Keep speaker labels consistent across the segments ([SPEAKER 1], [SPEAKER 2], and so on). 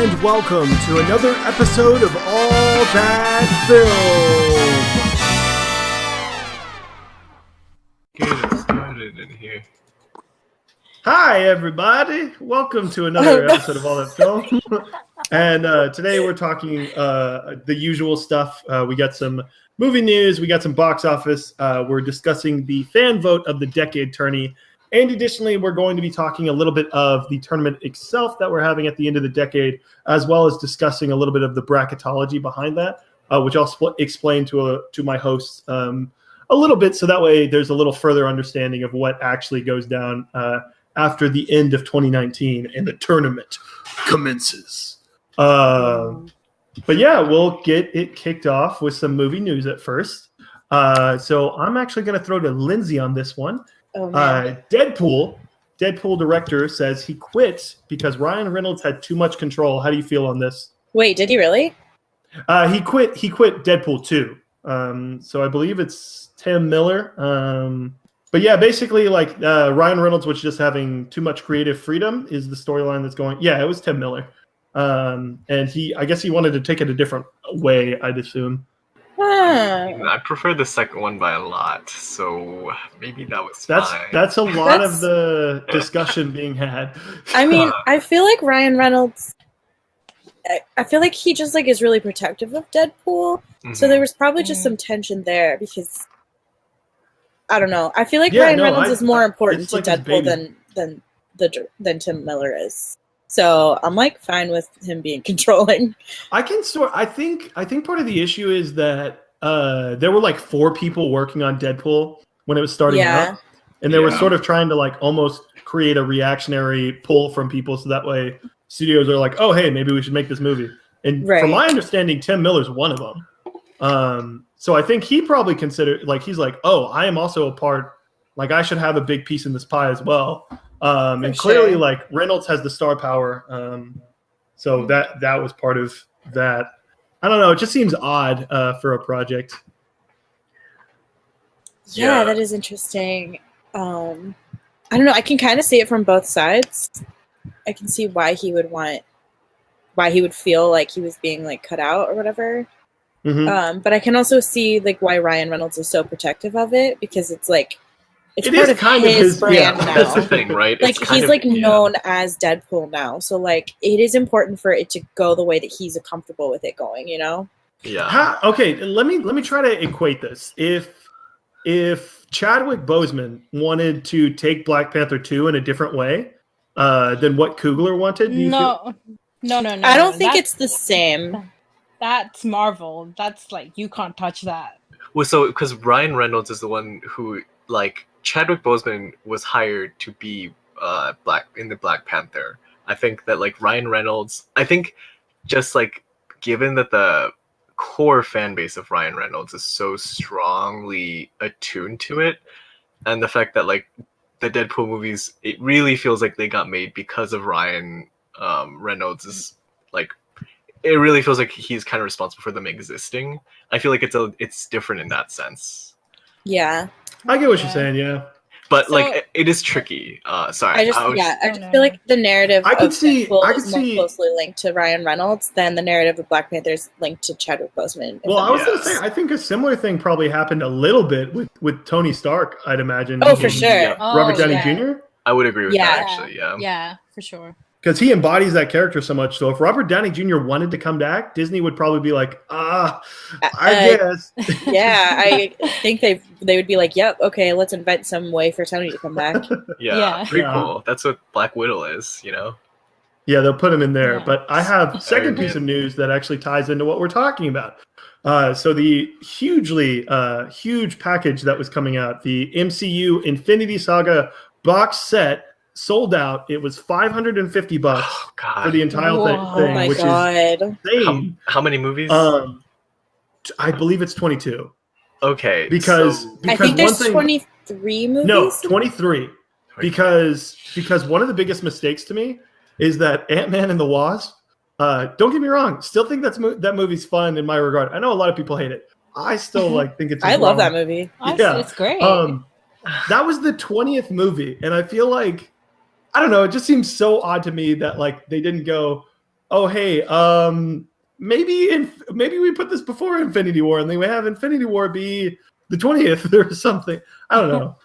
[SPEAKER 1] and welcome to another episode of All Bad Film.
[SPEAKER 2] Get it started in here.
[SPEAKER 1] Hi, everybody. Welcome to another episode of All That Film. And today we're talking the usual stuff. We got some movie news. We got some box office. We're discussing the fan vote of the decade tourney. And additionally, we're going to be talking a little bit of the tournament itself that we're having at the end of the decade, as well as discussing a little bit of the bracketology behind that, which I'll explain to my hosts a little bit, so that way there's a little further understanding of what actually goes down after the end of 2019 and the tournament commences. But yeah, we'll get it kicked off with some movie news at first. So I'm actually going to throw to Lindsay on this one. Deadpool director says he quit because Ryan Reynolds had too much control. How do you feel on this?
[SPEAKER 3] Wait, did he really?
[SPEAKER 1] He quit Deadpool 2. So I believe it's Tim Miller. But yeah, basically like Ryan Reynolds was just having too much creative freedom is the storyline that's going. Yeah, it was Tim Miller. And I guess he wanted to take it a different way, I'd assume.
[SPEAKER 2] I prefer the second one by a lot, so maybe that was fine.
[SPEAKER 1] That's a lot of the discussion being had.
[SPEAKER 3] I mean, I feel like Ryan Reynolds, I feel like he just like is really protective of Deadpool. Mm-hmm. So there was probably just some tension there because I don't know. I feel like Ryan Reynolds is more important to Deadpool than Tim Miller is. So I'm like fine with him being controlling.
[SPEAKER 1] I think part of the issue is that there were like 4 people working on Deadpool when it was starting up, and they were sort of trying to like almost create a reactionary pull from people, so that way studios are like, oh hey, maybe we should make this movie. And from my understanding, Tim Miller's one of them. So I think he probably considered like he's like, oh, I am also a part. Like I should have a big piece in this pie as well. And clearly, like Reynolds has the star power, so that was part of that. I don't know. It just seems odd for a project.
[SPEAKER 3] Yeah, that is interesting. I don't know. I can kind of see it from both sides. I can see why he would feel like he was being like cut out or whatever. Mm-hmm. But I can also see like why Ryan Reynolds is so protective of it because it's like. It's part of his brand now.
[SPEAKER 2] That's the thing, right?
[SPEAKER 3] Like he's like known as Deadpool now, so like it is important for it to go the way that he's comfortable with it going. You know?
[SPEAKER 2] Yeah.
[SPEAKER 1] Okay, let me try to equate this. If Chadwick Boseman wanted to take Black Panther 2 in a different way than what Coogler wanted,
[SPEAKER 4] No.
[SPEAKER 3] I don't think it's the same.
[SPEAKER 4] That's Marvel. That's like you can't touch that.
[SPEAKER 2] Well, so because Ryan Reynolds is the one who like. Chadwick Boseman was hired to be in the Black Panther. I think that like Ryan Reynolds, I think just like given that the core fan base of Ryan Reynolds is so strongly attuned to it, and the fact that like the Deadpool movies, it really feels like they got made because of Ryan Reynolds is like, it really feels like he's kind of responsible for them existing. I feel like it's different in that sense.
[SPEAKER 3] Yeah.
[SPEAKER 1] I get what you're saying, yeah.
[SPEAKER 2] But like it is tricky. Sorry.
[SPEAKER 3] I just feel like the narrative of Deadpool is more closely linked to Ryan Reynolds than the narrative of Black Panther is linked to Chadwick Boseman.
[SPEAKER 1] Well, I was going to say, I think a similar thing probably happened a little bit with Tony Stark, I'd imagine.
[SPEAKER 3] Oh, for sure.
[SPEAKER 1] Robert Downey Jr.?
[SPEAKER 2] I would agree with that, actually, yeah.
[SPEAKER 4] Yeah, for sure.
[SPEAKER 1] Because he embodies that character so much. So if Robert Downey Jr. wanted to come back, Disney would probably be like, I guess.
[SPEAKER 3] Yeah, I think they would be like, yep, okay, let's invent some way for Tony to come back.
[SPEAKER 2] Pretty cool. That's what Black Widow is, you know?
[SPEAKER 1] Yeah, they'll put him in there. Yeah. But I have a second piece of news that actually ties into what we're talking about. So the huge package that was coming out, the MCU Infinity Saga box set, sold out. It was $550 for the entire thing.
[SPEAKER 3] Oh my god!
[SPEAKER 1] Is insane.
[SPEAKER 2] How many movies?
[SPEAKER 1] I believe it's 22.
[SPEAKER 2] Okay,
[SPEAKER 1] because
[SPEAKER 3] I think there's 23 movies.
[SPEAKER 1] No, 23. Because one of the biggest mistakes to me is that Ant-Man and the Wasp. Don't get me wrong. Still think that movie's fun in my regard. I know a lot of people hate it. I still think it's.
[SPEAKER 3] I love that movie.
[SPEAKER 1] Yeah,
[SPEAKER 4] it's great.
[SPEAKER 1] That was the 20th movie, and I feel like. I don't know. It just seems so odd to me that like they didn't go, oh hey, maybe we put this before Infinity War, and then we have Infinity War be the 20th or something. I don't know.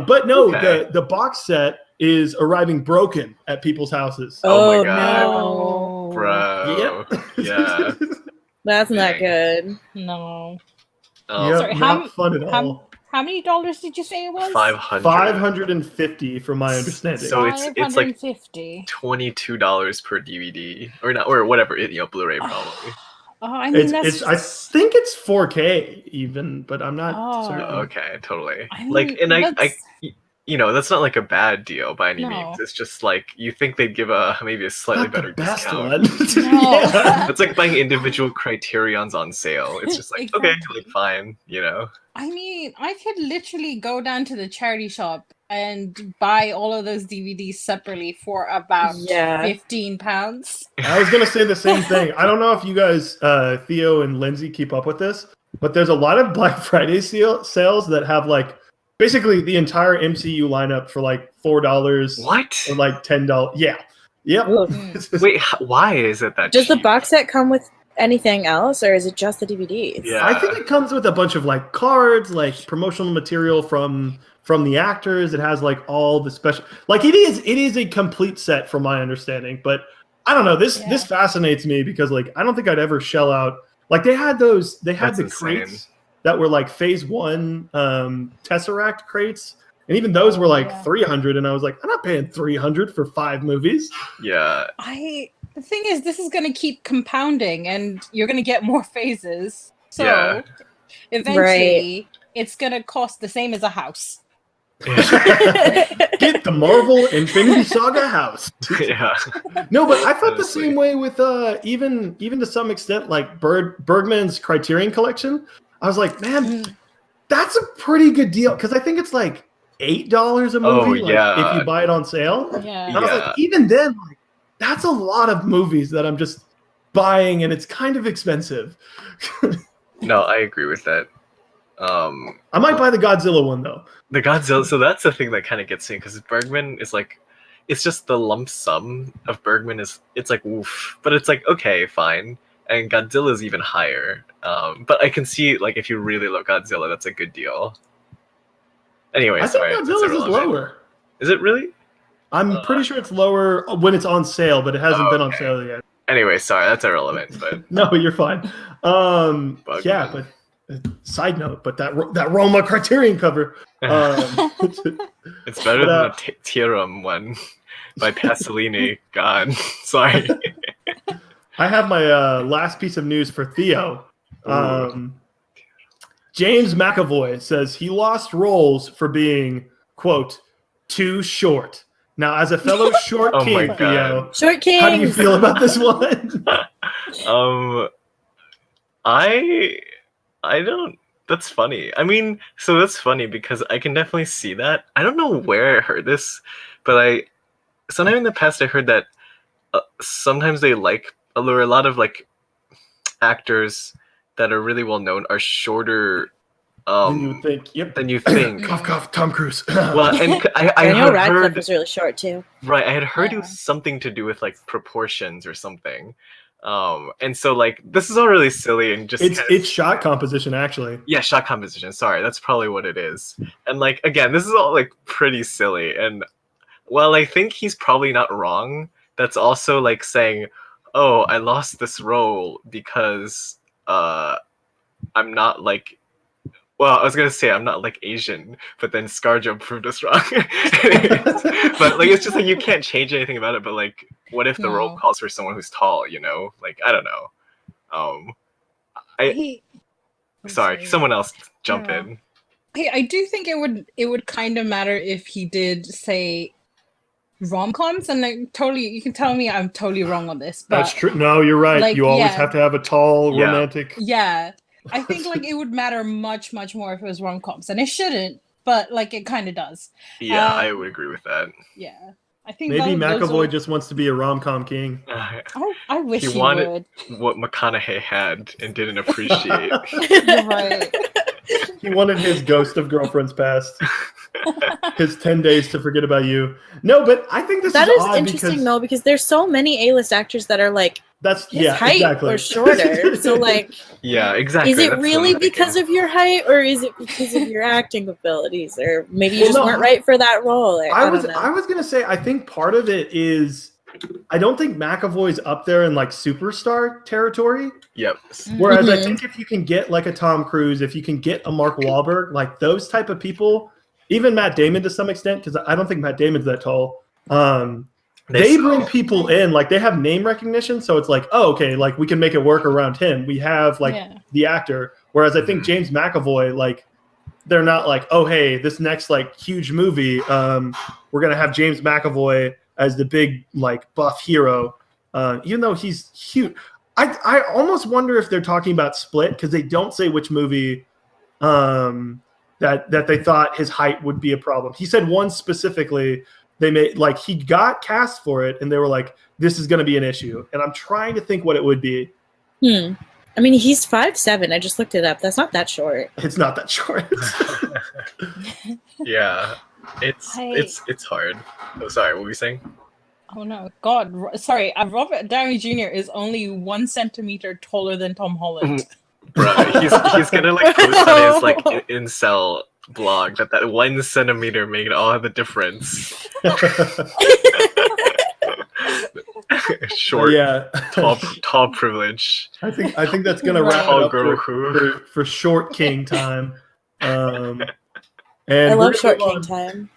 [SPEAKER 1] But no,
[SPEAKER 2] Okay.
[SPEAKER 1] the box set is arriving broken at people's houses.
[SPEAKER 2] Oh my
[SPEAKER 3] Oh,
[SPEAKER 2] God.
[SPEAKER 3] no.
[SPEAKER 2] Bro.
[SPEAKER 1] Yep.
[SPEAKER 2] Yeah.
[SPEAKER 3] That's not
[SPEAKER 2] Dang.
[SPEAKER 3] good.
[SPEAKER 4] No.
[SPEAKER 1] Yep,
[SPEAKER 4] Sorry,
[SPEAKER 1] not fun at all.
[SPEAKER 4] How many dollars did you say it was?
[SPEAKER 2] 500.
[SPEAKER 1] 550 from my understanding.
[SPEAKER 2] So it's like
[SPEAKER 4] 550.
[SPEAKER 2] $22 per DVD or not, or whatever, Blu-ray probably.
[SPEAKER 4] Oh, I mean,
[SPEAKER 1] it's I think it's 4K even, but I'm not certain.
[SPEAKER 2] Okay, totally.
[SPEAKER 4] I mean,
[SPEAKER 2] Like, and I
[SPEAKER 4] that's-
[SPEAKER 2] that's not like a bad deal by any
[SPEAKER 4] No.
[SPEAKER 2] means. It's just like you think they'd give maybe a slightly
[SPEAKER 1] Not the
[SPEAKER 2] better
[SPEAKER 1] best
[SPEAKER 2] discount.
[SPEAKER 1] one.
[SPEAKER 4] No.
[SPEAKER 1] Yeah.
[SPEAKER 2] It's like buying individual Criterions on sale. It's just like okay,
[SPEAKER 4] Exactly.
[SPEAKER 2] like fine,
[SPEAKER 4] I mean, I could literally go down to the charity shop and buy all of those DVDs separately for about £15.
[SPEAKER 1] I was gonna say the same thing. I don't know if you guys, Theo and Lindsay, keep up with this, but there's a lot of Black Friday sales that have like basically the entire MCU lineup for like $4.
[SPEAKER 2] What?
[SPEAKER 1] Or like $10. Yeah. Yep.
[SPEAKER 2] Wait, why is it that
[SPEAKER 3] Does the
[SPEAKER 2] cheap?
[SPEAKER 3] box set come with anything else, or is it just the DVDs?
[SPEAKER 2] Yeah.
[SPEAKER 1] I think it comes with a bunch of like cards, like promotional material from the actors. It has like all the special, like it is a complete set from my understanding. But I don't know, this fascinates me because like I don't think I'd ever shell out, like they had
[SPEAKER 2] That's
[SPEAKER 1] the
[SPEAKER 2] insane.
[SPEAKER 1] crates that were like phase 1 Tesseract crates, and even those were like 300, and I was like, I'm not paying 300 for 5 movies.
[SPEAKER 2] Yeah.
[SPEAKER 4] The thing is, this is going to keep compounding, and you're going to get more phases. So
[SPEAKER 2] Yeah.
[SPEAKER 4] eventually, it's going to cost the same as a house.
[SPEAKER 1] Get the Marvel Infinity Saga house.
[SPEAKER 2] Yeah.
[SPEAKER 1] No, but I felt
[SPEAKER 2] Honestly.
[SPEAKER 1] the same way with even to some extent like Bergman's Criterion collection. I was like, man, that's a pretty good deal because I think it's like $8 a movie. If you buy it on sale.
[SPEAKER 4] Yeah.
[SPEAKER 1] And I was like, even then, like, that's a lot of movies that I'm just buying, and it's kind of expensive.
[SPEAKER 2] No, I agree with that.
[SPEAKER 1] I might buy the Godzilla one though.
[SPEAKER 2] The Godzilla, so that's the thing that kind of gets me because Bergman is like, it's just the lump sum of Bergman it's like oof, but it's like okay, fine, and Godzilla is even higher. But I can see like if you really love Godzilla, that's a good deal. Anyway,
[SPEAKER 1] I
[SPEAKER 2] sorry,
[SPEAKER 1] think
[SPEAKER 2] that's
[SPEAKER 1] Godzilla's is
[SPEAKER 2] irrelevant.
[SPEAKER 1] lower.
[SPEAKER 2] Is it really?
[SPEAKER 1] I'm pretty sure it's lower when it's on sale, but it hasn't been on
[SPEAKER 2] okay.
[SPEAKER 1] sale yet.
[SPEAKER 2] Anyway, sorry, that's irrelevant. But
[SPEAKER 1] No, you're fine. Yeah, but side note, but that Roma Criterion cover.
[SPEAKER 2] it's better than the Tirum one by Pasolini. God, sorry.
[SPEAKER 1] I have my last piece of news for Theo. James McAvoy says he lost roles for being, quote, too short. Now, as a fellow short
[SPEAKER 2] Oh my
[SPEAKER 1] king,
[SPEAKER 2] God.
[SPEAKER 1] Theo,
[SPEAKER 3] Short King.
[SPEAKER 1] how do you feel about this one?
[SPEAKER 2] I don't. That's funny. I mean, so that's funny because I can definitely see that. I don't know where I heard this, but sometime in the past I heard that sometimes there are a lot of like actors that are really well known are shorter
[SPEAKER 1] Than you would think. Yep.
[SPEAKER 2] than you think.
[SPEAKER 1] Cough, cough, Tom Cruise.
[SPEAKER 2] Well, and I
[SPEAKER 3] Daniel
[SPEAKER 2] had
[SPEAKER 3] Radcliffe
[SPEAKER 2] heard
[SPEAKER 3] was really short too.
[SPEAKER 2] right. I had heard it
[SPEAKER 4] Yeah.
[SPEAKER 2] was something to do with like proportions or something. And so like this is all really silly and just
[SPEAKER 1] it's shot composition, actually.
[SPEAKER 2] yeah, shot composition. Sorry, that's probably what it is. And like again, this is all like pretty silly. And while I think he's probably not wrong, that's also like saying, "Oh, I lost this role because I'm not like." Well, I was gonna say I'm not like Asian, but then ScarJo proved us wrong. But like, it's just like you can't change anything about it. But like, what if the role
[SPEAKER 4] No.
[SPEAKER 2] calls for someone who's tall? You know, like I don't know. Sorry, someone else jump
[SPEAKER 4] Yeah.
[SPEAKER 2] in.
[SPEAKER 4] I do think it would kind of matter if he did say rom-coms, and like totally you can tell me I'm totally wrong on this, but
[SPEAKER 1] That's true. No, you're right.
[SPEAKER 4] like,
[SPEAKER 1] You always
[SPEAKER 4] yeah.
[SPEAKER 1] have to have a tall,
[SPEAKER 2] Yeah.
[SPEAKER 1] romantic.
[SPEAKER 4] yeah, I think like it would matter much more if it was rom-coms, and it shouldn't, but like it kind of does.
[SPEAKER 2] Yeah, I would agree with that.
[SPEAKER 4] Yeah, I think
[SPEAKER 1] Maybe
[SPEAKER 4] those
[SPEAKER 1] McAvoy
[SPEAKER 4] are-
[SPEAKER 1] just wants to be a rom-com king.
[SPEAKER 4] I wish
[SPEAKER 2] He
[SPEAKER 4] he
[SPEAKER 2] wanted-
[SPEAKER 4] would.
[SPEAKER 2] What McConaughey had and didn't appreciate.
[SPEAKER 4] You're right.
[SPEAKER 1] He wanted his Ghost of Girlfriends Past. because 10 days to forget about you. No, but I think
[SPEAKER 3] that
[SPEAKER 1] is
[SPEAKER 3] is
[SPEAKER 1] odd
[SPEAKER 3] interesting though, because there's so many A-list actors that are like his height
[SPEAKER 1] exactly.
[SPEAKER 3] or shorter. So like,
[SPEAKER 2] yeah, exactly.
[SPEAKER 3] is it really because of your height, or is it because of your acting abilities, or maybe you just weren't right for that role? I
[SPEAKER 1] was gonna say I think part of it is I don't think McAvoy's up there in like superstar territory.
[SPEAKER 2] Yep.
[SPEAKER 1] Whereas I think if you can get like a Tom Cruise, if you can get a Mark Wahlberg, like those type of people, even Matt Damon to some extent, because I don't think Matt Damon's that tall. They bring people in, like they have name recognition, so it's like, oh, okay, like we can make it work around him. We have like the actor. Whereas I think James McAvoy, like they're not like, oh, hey, this next like huge movie, we're gonna have James McAvoy as the big like buff hero, even though he's huge. I almost wonder if they're talking about Split because they don't say which movie that they thought his height would be a problem. He said one specifically. They made like he got cast for it, and they were like, "This is going to be an issue." And I'm trying to think what it would be.
[SPEAKER 3] I mean, he's 5'7". I just looked it up. That's not that short.
[SPEAKER 1] It's not that short.
[SPEAKER 2] yeah, it's hard. Oh, sorry. What were you saying?
[SPEAKER 4] Oh no, God! Sorry, Robert Downey Jr. is only 1 centimeter taller than Tom Holland.
[SPEAKER 2] Bro, he's gonna like post on his like incel blog that 1 centimeter made all the difference. Short, tall privilege.
[SPEAKER 1] I think that's gonna wrap it up for Short King time. And
[SPEAKER 3] I love Short King time.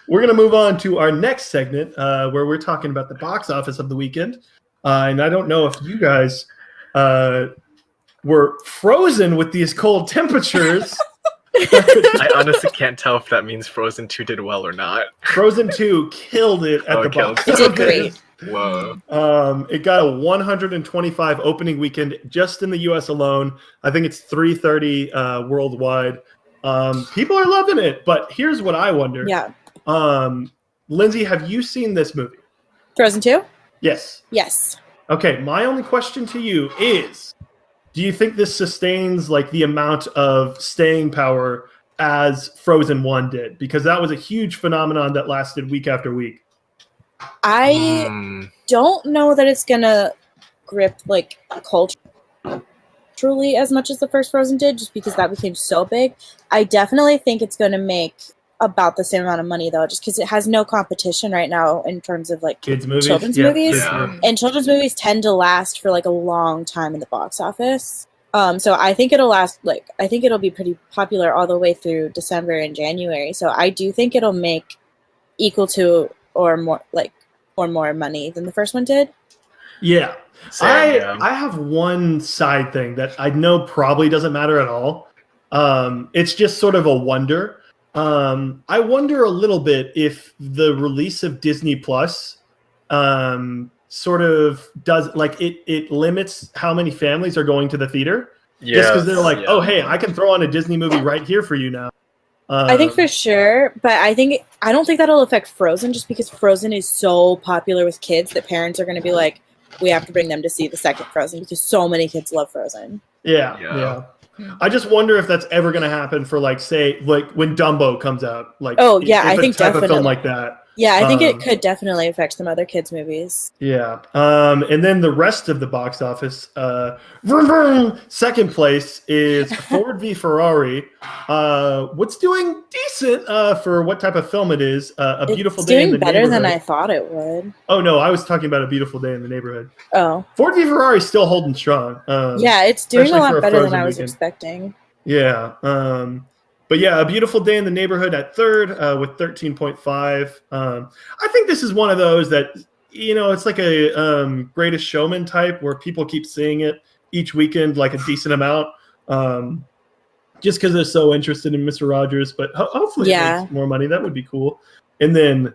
[SPEAKER 1] We're gonna move on to our next segment, where we're talking about the box office of the weekend. And I don't know if you guys were frozen with these cold temperatures.
[SPEAKER 2] I honestly can't tell if that means Frozen 2 did well or not.
[SPEAKER 1] Frozen 2 killed it at the box office.
[SPEAKER 3] It did great.
[SPEAKER 2] Whoa.
[SPEAKER 1] It got a 125 opening weekend just in the US alone. I think it's 330 worldwide. People are loving it, but here's what I wonder.
[SPEAKER 3] Yeah.
[SPEAKER 1] Lindsay, have you seen this movie?
[SPEAKER 3] Frozen 2?
[SPEAKER 1] Yes.
[SPEAKER 3] Yes.
[SPEAKER 1] Okay, my only question to you is, do you think this sustains like the amount of staying power as Frozen 1 did? Because that was a huge phenomenon that lasted week after week.
[SPEAKER 3] I don't know that it's gonna grip like culturally as much as the first Frozen did, just because that became so big. I definitely think it's gonna make about the same amount of money though, just because it has no competition right now in terms of like
[SPEAKER 1] kids movies,
[SPEAKER 3] children's movies. Yeah. And children's movies tend to last for like a long time in the box office. So I think it'll last, like, I think it'll be pretty popular all the way through December and January. So I do think it'll make equal to or more money than the first one did.
[SPEAKER 1] Yeah. I have one side thing that I know probably doesn't matter at all. It's just sort of a wonder. I wonder a little bit if the release of Disney Plus sort of does, like, it limits how many families are going to the theater. Yeah, just because they're like, oh, hey, I can throw on a Disney movie right here for you now.
[SPEAKER 3] I think for sure, but I don't think that'll affect Frozen, just because Frozen is so popular with kids that parents are going to be like, we have to bring them to see the second Frozen because so many kids love Frozen.
[SPEAKER 1] Yeah. I just wonder if that's ever going to happen for, like, say, like when Dumbo comes out. Like,
[SPEAKER 3] oh yeah, I think
[SPEAKER 1] type
[SPEAKER 3] definitely
[SPEAKER 1] of film like that.
[SPEAKER 3] Yeah, I think it could definitely affect some other kids' movies.
[SPEAKER 1] Yeah. And then the rest of the box office, vroom, vroom, second place is Ford v Ferrari. What's doing decent for what type of film it is. A Beautiful Day in the Neighborhood.
[SPEAKER 3] It's doing better than I thought it would.
[SPEAKER 1] Oh, no, I was talking about A Beautiful Day in the Neighborhood.
[SPEAKER 3] Oh.
[SPEAKER 1] Ford v Ferrari is still holding strong.
[SPEAKER 3] Yeah, it's doing a lot better than I was expecting.
[SPEAKER 1] Yeah. But yeah, A Beautiful Day in the Neighborhood at third with 13.5. I think this is one of those that, you know, it's like a Greatest Showman type where people keep seeing it each weekend, like a decent amount, just because they're so interested in Mr. Rogers. But hopefully it makes more money. That would be cool. And then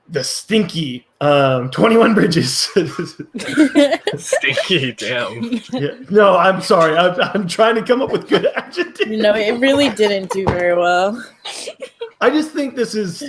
[SPEAKER 1] the stinky 21 Bridges.
[SPEAKER 2] Stinky, damn.
[SPEAKER 1] Yeah. No, I'm sorry. I'm trying to come up with good adjectives.
[SPEAKER 3] No, it really didn't do very well.
[SPEAKER 1] I just think this is,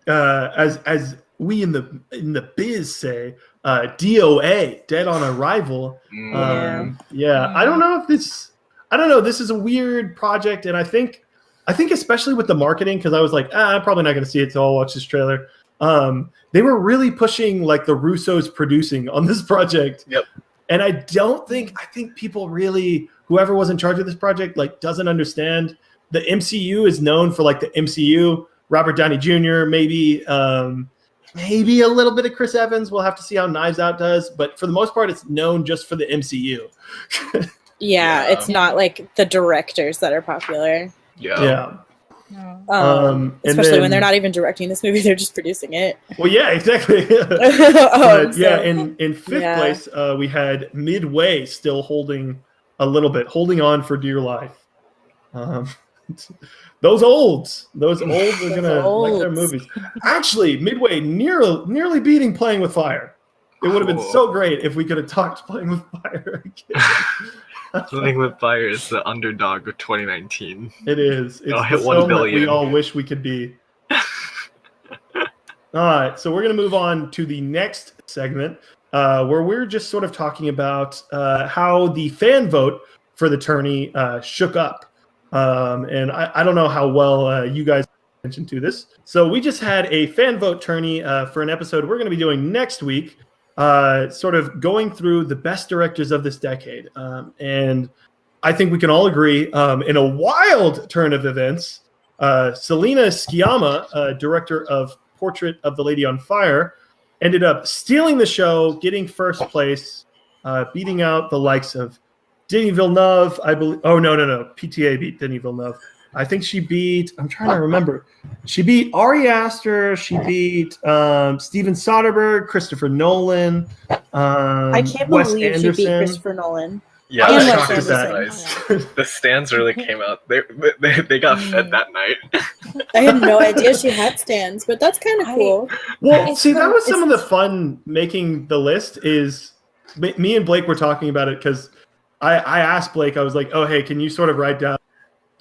[SPEAKER 1] as we in the biz say, DOA, Dead on Arrival.
[SPEAKER 3] Yeah.
[SPEAKER 1] I don't know if this. I don't know. This is a weird project, and I think I think especially with the marketing, because I was like, I'm probably not going to see it, so I'll watch this trailer. They were really pushing like the Russos producing on this project.
[SPEAKER 2] Yep.
[SPEAKER 1] And I think people really, whoever was in charge of this project, like doesn't understand the MCU is known for like the MCU, Robert Downey Jr., maybe a little bit of Chris Evans. We'll have to see how Knives Out does. But for the most part, it's known just for the MCU.
[SPEAKER 3] Yeah, it's not like the directors that are popular.
[SPEAKER 1] Yeah.
[SPEAKER 3] Especially when they're not even directing this movie, they're just producing it.
[SPEAKER 1] Well, yeah, exactly. But yeah, in fifth place, we had Midway still holding on for dear life. Those olds are gonna like their movies. Actually, Midway nearly beating Playing with Fire. It would have been so great if we could have talked Playing with Fire again.
[SPEAKER 2] Playing with Fire is the underdog of 2019.
[SPEAKER 1] It is. It's
[SPEAKER 2] hit 1 billion.
[SPEAKER 1] we all wish we could be. All right, so we're going to move on to the next segment where we're just sort of talking about how the fan vote for the tourney shook up. And I don't know how well you guys pay attention to this. So we just had a fan vote tourney for an episode we're going to be doing next week. Sort of going through the best directors of this decade. And I think we can all agree in a wild turn of events, Selena Sciamma, director of Portrait of the Lady on Fire, ended up stealing the show, getting first place, beating out the likes of Denis Villeneuve, I believe. Oh, no. PTA beat Denis Villeneuve. I think she beat, I'm trying to remember. She beat Ari Aster. She beat Steven Soderbergh, Christopher Nolan.
[SPEAKER 3] I can't believe she beat Christopher Nolan.
[SPEAKER 2] Yeah, I was shocked at that. The stands really came out. They got fed that night.
[SPEAKER 3] I had no idea she had stands, but that's kind of cool.
[SPEAKER 1] Well, see, that was some of the fun making the list is me and Blake were talking about it because I asked Blake, I was like, oh, hey, can you sort of write down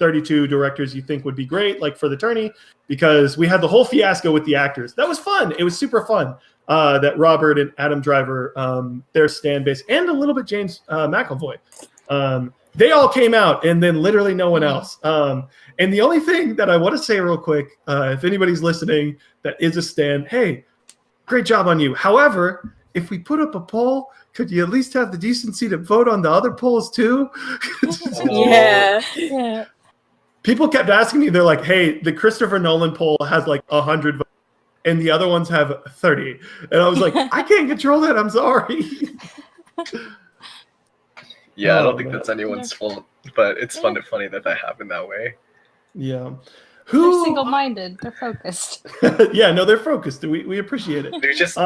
[SPEAKER 1] 32 directors you think would be great, like for the tourney, because we had the whole fiasco with the actors. That was fun. It was super fun. That Robert and Adam Driver, their stand base, and a little bit James McAvoy. They all came out, and then literally no one else. And the only thing that I want to say real quick, if anybody's listening that is a stand, hey, great job on you. However, if we put up a poll, could you at least have the decency to vote on the other polls too?
[SPEAKER 3] Yeah.
[SPEAKER 1] People kept asking me, they're like, hey, the Christopher Nolan poll has like 100 votes and the other ones have 30. And I was like, I can't control that. I'm sorry.
[SPEAKER 2] Yeah, I don't think that's anyone's fault, but it's funny that happened that way.
[SPEAKER 1] Yeah.
[SPEAKER 4] They're single-minded. They're focused.
[SPEAKER 1] Yeah, no, they're focused. We appreciate it.
[SPEAKER 2] They're just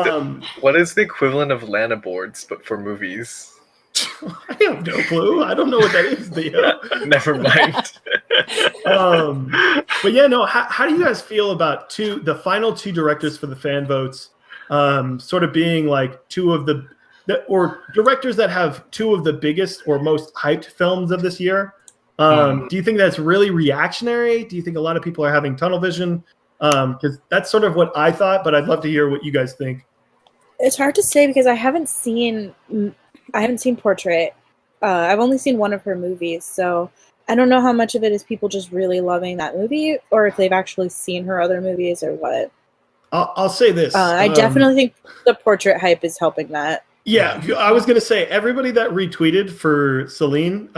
[SPEAKER 2] what is the equivalent of LANA boards, but for movies?
[SPEAKER 1] I have no clue. I don't know what that is, Theo.
[SPEAKER 2] Never mind.
[SPEAKER 1] But yeah, no. How do you guys feel about the final two directors for the fan votes, sort of being like two of the or directors that have two of the biggest or most hyped films of this year? Do you think that's really reactionary? Do you think a lot of people are having tunnel vision? Because that's sort of what I thought, but I'd love to hear what you guys think.
[SPEAKER 3] It's hard to say because I haven't seen Portrait. I've only seen one of her movies, so I don't know how much of it is people just really loving that movie or if they've actually seen her other movies or what.
[SPEAKER 1] I'll say this.
[SPEAKER 3] I definitely think the Portrait hype is helping that.
[SPEAKER 1] Yeah, I was going to say, everybody that retweeted for Celine,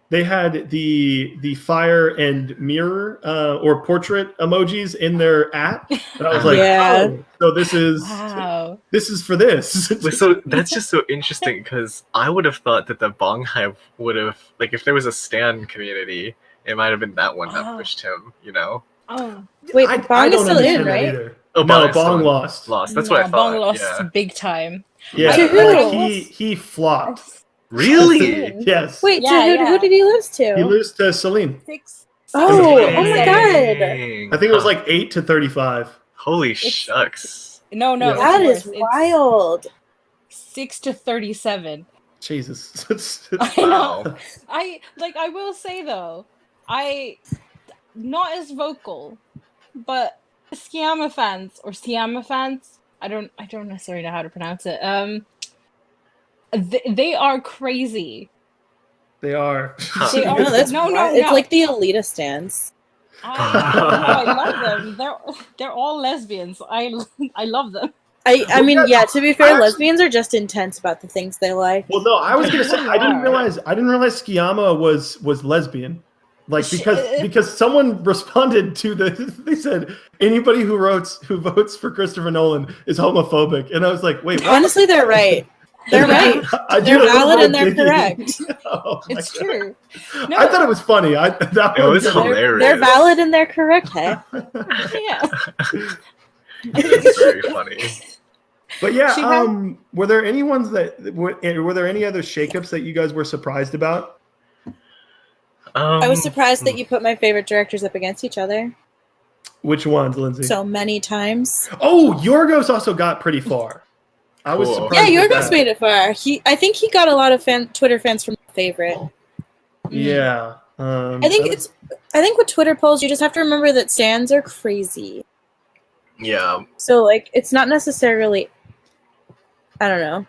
[SPEAKER 1] they had the fire and mirror or portrait emojis in their app, and I was like, oh, so this is for this.
[SPEAKER 2] So that's just so interesting because I would have thought that the Bong hype would have, like, if there was a stan community, it might have been that one that pushed him, you know?
[SPEAKER 3] Oh, wait, Bong is still in, right?
[SPEAKER 1] Either. Oh, no, Bong lost.
[SPEAKER 2] That's what I thought.
[SPEAKER 4] Bong lost big time.
[SPEAKER 1] Yeah, he flopped.
[SPEAKER 2] Really?
[SPEAKER 1] Yes.
[SPEAKER 3] Wait, who did he lose to?
[SPEAKER 1] He lost to Celine.
[SPEAKER 4] 6.
[SPEAKER 3] Oh my god!
[SPEAKER 1] I think it was like 8-35.
[SPEAKER 2] Holy shucks!
[SPEAKER 4] No,
[SPEAKER 1] Yeah.
[SPEAKER 3] That is wild.
[SPEAKER 4] 6-37.
[SPEAKER 1] Jesus.
[SPEAKER 4] I know. I will say though, not as vocal, but Sciamma fans. I don't necessarily know how to pronounce it. They are crazy.
[SPEAKER 1] They are.
[SPEAKER 3] No, that's no. It's like the Alita stands.
[SPEAKER 4] I love them. They're all lesbians. I love them.
[SPEAKER 3] I mean, yeah. To be fair, lesbians are just intense about the things they like.
[SPEAKER 1] Well, no, I was gonna say I didn't realize Skiama was lesbian, like because someone responded to they said anybody who votes for Christopher Nolan is homophobic, and I was like, wait, what?
[SPEAKER 3] Honestly, they're right. They're right. They're valid and they're correct.
[SPEAKER 4] It's true.
[SPEAKER 1] No, I thought it was funny.
[SPEAKER 2] It was hilarious.
[SPEAKER 3] They're valid and they're correct. Hey.
[SPEAKER 4] Yeah.
[SPEAKER 2] It's very funny.
[SPEAKER 1] But yeah, were there any ones that were there any other shakeups that you guys were surprised about?
[SPEAKER 3] I was surprised that you put my favorite directors up against each other.
[SPEAKER 1] Which ones, Lindsay?
[SPEAKER 3] So many times.
[SPEAKER 1] Oh, Yorgos also got pretty far. I was surprised.
[SPEAKER 3] Yeah, Yorgos made it far. I think he got a lot of Twitter fans from favorite.
[SPEAKER 1] Yeah.
[SPEAKER 3] I think with Twitter polls, you just have to remember that stands are crazy.
[SPEAKER 2] Yeah.
[SPEAKER 3] So like, it's not necessarily. I don't know.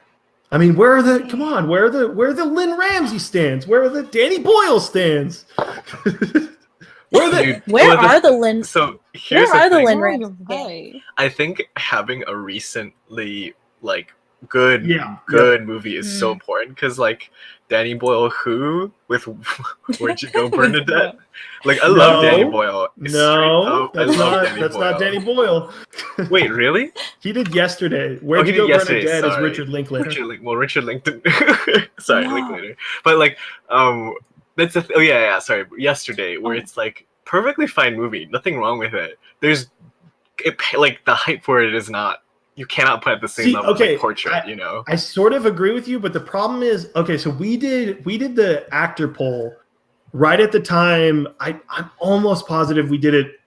[SPEAKER 1] I mean, where are the Lynn Ramsey stands? Where are the Danny Boyle stands? Where are the
[SPEAKER 2] Lynn? So here's
[SPEAKER 3] where are the
[SPEAKER 2] thing.
[SPEAKER 3] Lynn Ramsey?
[SPEAKER 2] I think having a recently good movie is so important because Danny Boyle with Where'd You Go, Bernadette? I love Danny Boyle.
[SPEAKER 1] That's not Danny Boyle.
[SPEAKER 2] Wait, really?
[SPEAKER 1] He did Yesterday. Where'd You Go, Bernadette is Richard Linklater.
[SPEAKER 2] Richard Linklater. Sorry, Linklater. But that's sorry, Yesterday, where it's perfectly fine movie, nothing wrong with it. There's the hype for it is not. You cannot put at the same level as Portrait,
[SPEAKER 1] I sort of agree with you, but the problem is, so we did the actor poll right at the time. I'm almost positive we did it.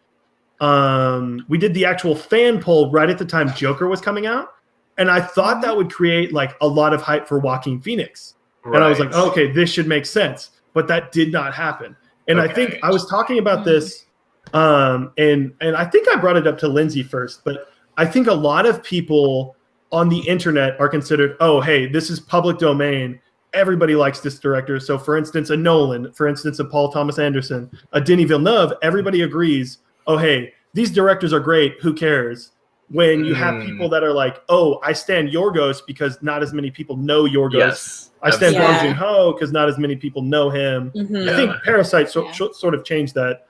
[SPEAKER 1] We did the actual fan poll right at the time Joker was coming out, and I thought that would create a lot of hype for Joaquin Phoenix, and I was like, okay, this should make sense, but that did not happen. And I think I was talking about this, and I think I brought it up to Lindsay first, but I think a lot of people on the internet are considered, oh, hey, this is public domain. Everybody likes this director. So, for instance, a Nolan, for instance, a Paul Thomas Anderson, a Denis Villeneuve, everybody agrees, oh, hey, these directors are great. Who cares? When you have people that are like, oh, I stand Yorgos because not as many people know Yorgos.
[SPEAKER 2] Yes,
[SPEAKER 1] I stand Bong Joon-ho because not as many people know him. I think Parasite sort of changed that.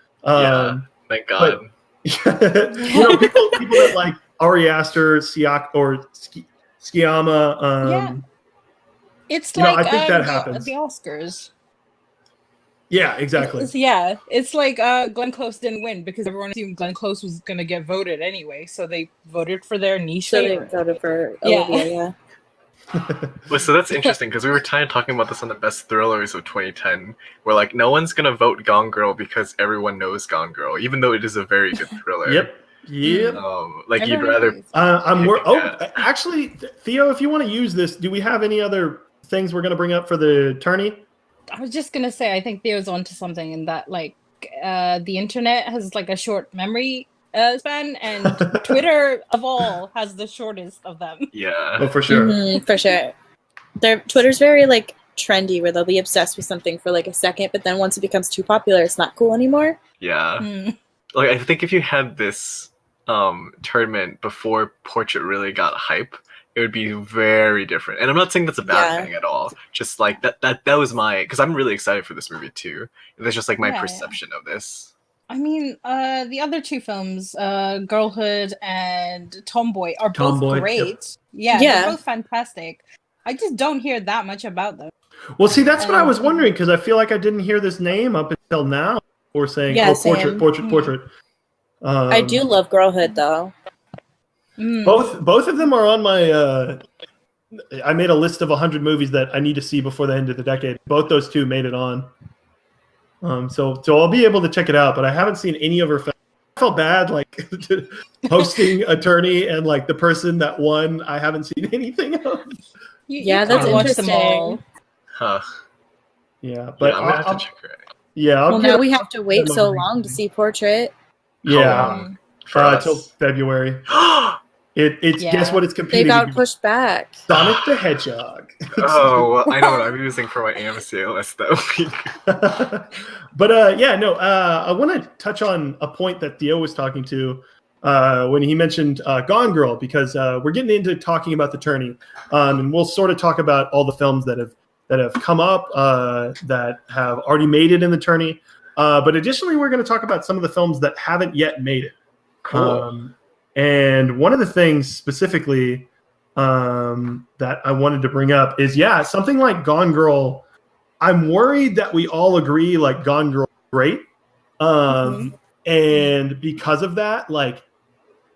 [SPEAKER 2] Thank God.
[SPEAKER 1] People that like Ari Aster, Siak, or Skiama.
[SPEAKER 4] It's
[SPEAKER 1] I think that happens.
[SPEAKER 4] The Oscars.
[SPEAKER 1] Yeah, exactly.
[SPEAKER 4] It's like Glenn Close didn't win because everyone assumed Glenn Close was going to get voted anyway, so they voted for their niche.
[SPEAKER 3] So they voted for Olivia,
[SPEAKER 2] So that's interesting because we were talking about this on the best thrillers of 2010, where no one's going to vote Gone Girl because everyone knows Gone Girl, even though it is a very good thriller.
[SPEAKER 1] Yep.
[SPEAKER 2] You'd rather.
[SPEAKER 1] Actually, Theo, if you want to use this, do we have any other things we're going to bring up for the tourney?
[SPEAKER 4] I was just gonna say, I think Theo's onto something in that, the internet has a short memory span, and Twitter of all has the shortest of them.
[SPEAKER 2] Yeah,
[SPEAKER 1] oh, for sure,
[SPEAKER 3] for sure. Twitter's very trendy, where they'll be obsessed with something for a second, but then once it becomes too popular, it's not cool anymore.
[SPEAKER 2] Yeah, I think if you had this tournament before Portrait really got hype, it would be very different. And I'm not saying that's a bad thing at all. Just that was because I'm really excited for this movie too. That's just my perception of this.
[SPEAKER 4] I mean, the other two films, Girlhood and Tomboy, are both great. Yep. Yeah, they're both fantastic. I just don't hear that much about them.
[SPEAKER 1] Well, see, that's what I was wondering, because I feel like I didn't hear this name up until now. Or saying, Portrait.
[SPEAKER 3] I do love Girlhood, though.
[SPEAKER 1] Both of them are on my. I made a list of 100 movies that I need to see before the end of the decade. Both those two made it on. So I'll be able to check it out, but I haven't seen any of her films. I felt bad, hosting a tourney and the person that won. I haven't seen anything of.
[SPEAKER 3] That's interesting.
[SPEAKER 2] Huh.
[SPEAKER 1] Yeah, but
[SPEAKER 2] I'm gonna have to check her out.
[SPEAKER 1] Yeah.
[SPEAKER 3] Now we have to wait so long to see Portrait.
[SPEAKER 1] Yeah. Until February. It's guess what it's
[SPEAKER 3] They
[SPEAKER 1] competing
[SPEAKER 3] got
[SPEAKER 1] against?
[SPEAKER 3] pushed back.
[SPEAKER 1] Sonic the Hedgehog.
[SPEAKER 2] Oh, well, I know what I'm using for my AMCLS though.
[SPEAKER 1] But I want to touch on a point that Theo was talking to when he mentioned Gone Girl, because we're getting into talking about the tourney, and we'll sort of talk about all the films that have come up that have already made it in the tourney. But additionally, we're going to talk about some of the films that haven't yet made it.
[SPEAKER 2] Cool.
[SPEAKER 1] And one of the things specifically that I wanted to bring up is, something like Gone Girl. I'm worried that we all agree like Gone Girl is great. And because of that, like,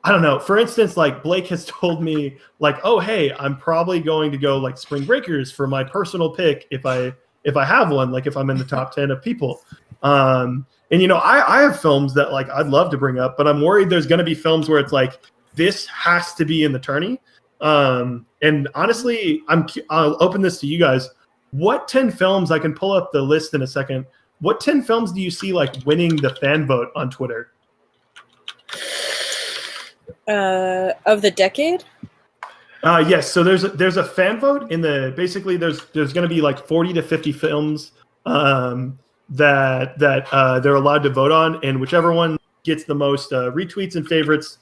[SPEAKER 1] I don't know. For instance, like Blake has told me like, oh, hey, I'm probably going to go like Spring Breakers for my personal pick if I have one, like if I'm in the top 10 of people. And, I have films that like I'd love to bring up, but I'm worried there's going to be films where it's like, this has to be in the tourney. And honestly, I'll open this to you guys. What 10 films, I can pull up the list in a second. What 10 films do you see like winning the fan vote on Twitter?
[SPEAKER 3] Of the decade?
[SPEAKER 1] Yes. So there's a fan vote basically there's going to be like 40 to 50 films that they're allowed to vote on, and whichever one gets the most retweets and favorites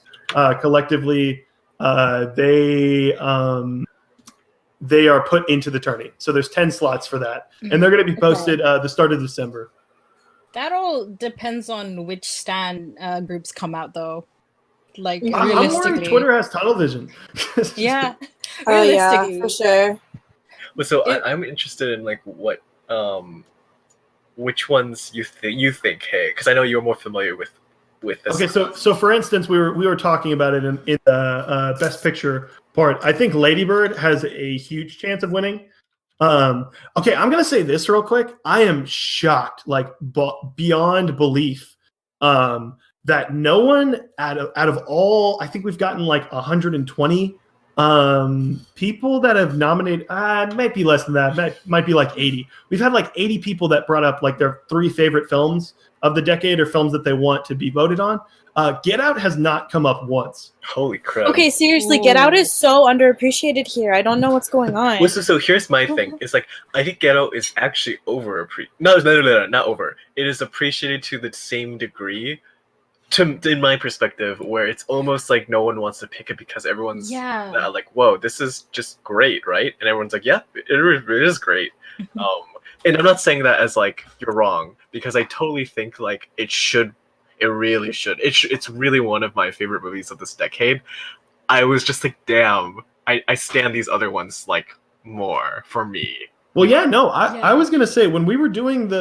[SPEAKER 1] collectively, they are put into the tourney. So there's 10 slots for that, and they're going to be posted the start of December.
[SPEAKER 4] That all depends on which stan groups come out, though. Like,
[SPEAKER 1] I'm worried Twitter has tunnel vision.
[SPEAKER 4] Yeah.
[SPEAKER 3] Oh yeah, for sure.
[SPEAKER 2] Well, so I'm interested in like what which ones you think, hey, because I know you're more familiar with this.
[SPEAKER 1] Okay, so for instance, we were talking about it in the best picture part. I think Lady Bird has a huge chance of winning. Okay, I'm gonna say this real quick. I am shocked, like beyond belief, that no one out of all, I think we've gotten like 120 people that have nominated. It might be less than that. Might be like 80. We've had like 80 people that brought up like their 3 favorite films of the decade or films that they want to be voted on. Get Out has not come up once.
[SPEAKER 2] Holy crap.
[SPEAKER 3] Okay, seriously, Get Out is so underappreciated here. I don't know what's going on.
[SPEAKER 2] Well, so here's my thing. It's like, I think Get Out is actually not over. It is appreciated to the same degree, in my perspective, where it's almost like no one wants to pick it because everyone's like, whoa, this is just great, right? And everyone's like, yeah, it is great. And I'm not saying that as like you're wrong, because I totally think like it really should. It's really one of my favorite movies of this decade. I was just like, damn, I stand these other ones like more for me.
[SPEAKER 1] Well, yeah, no, I was gonna say when we were doing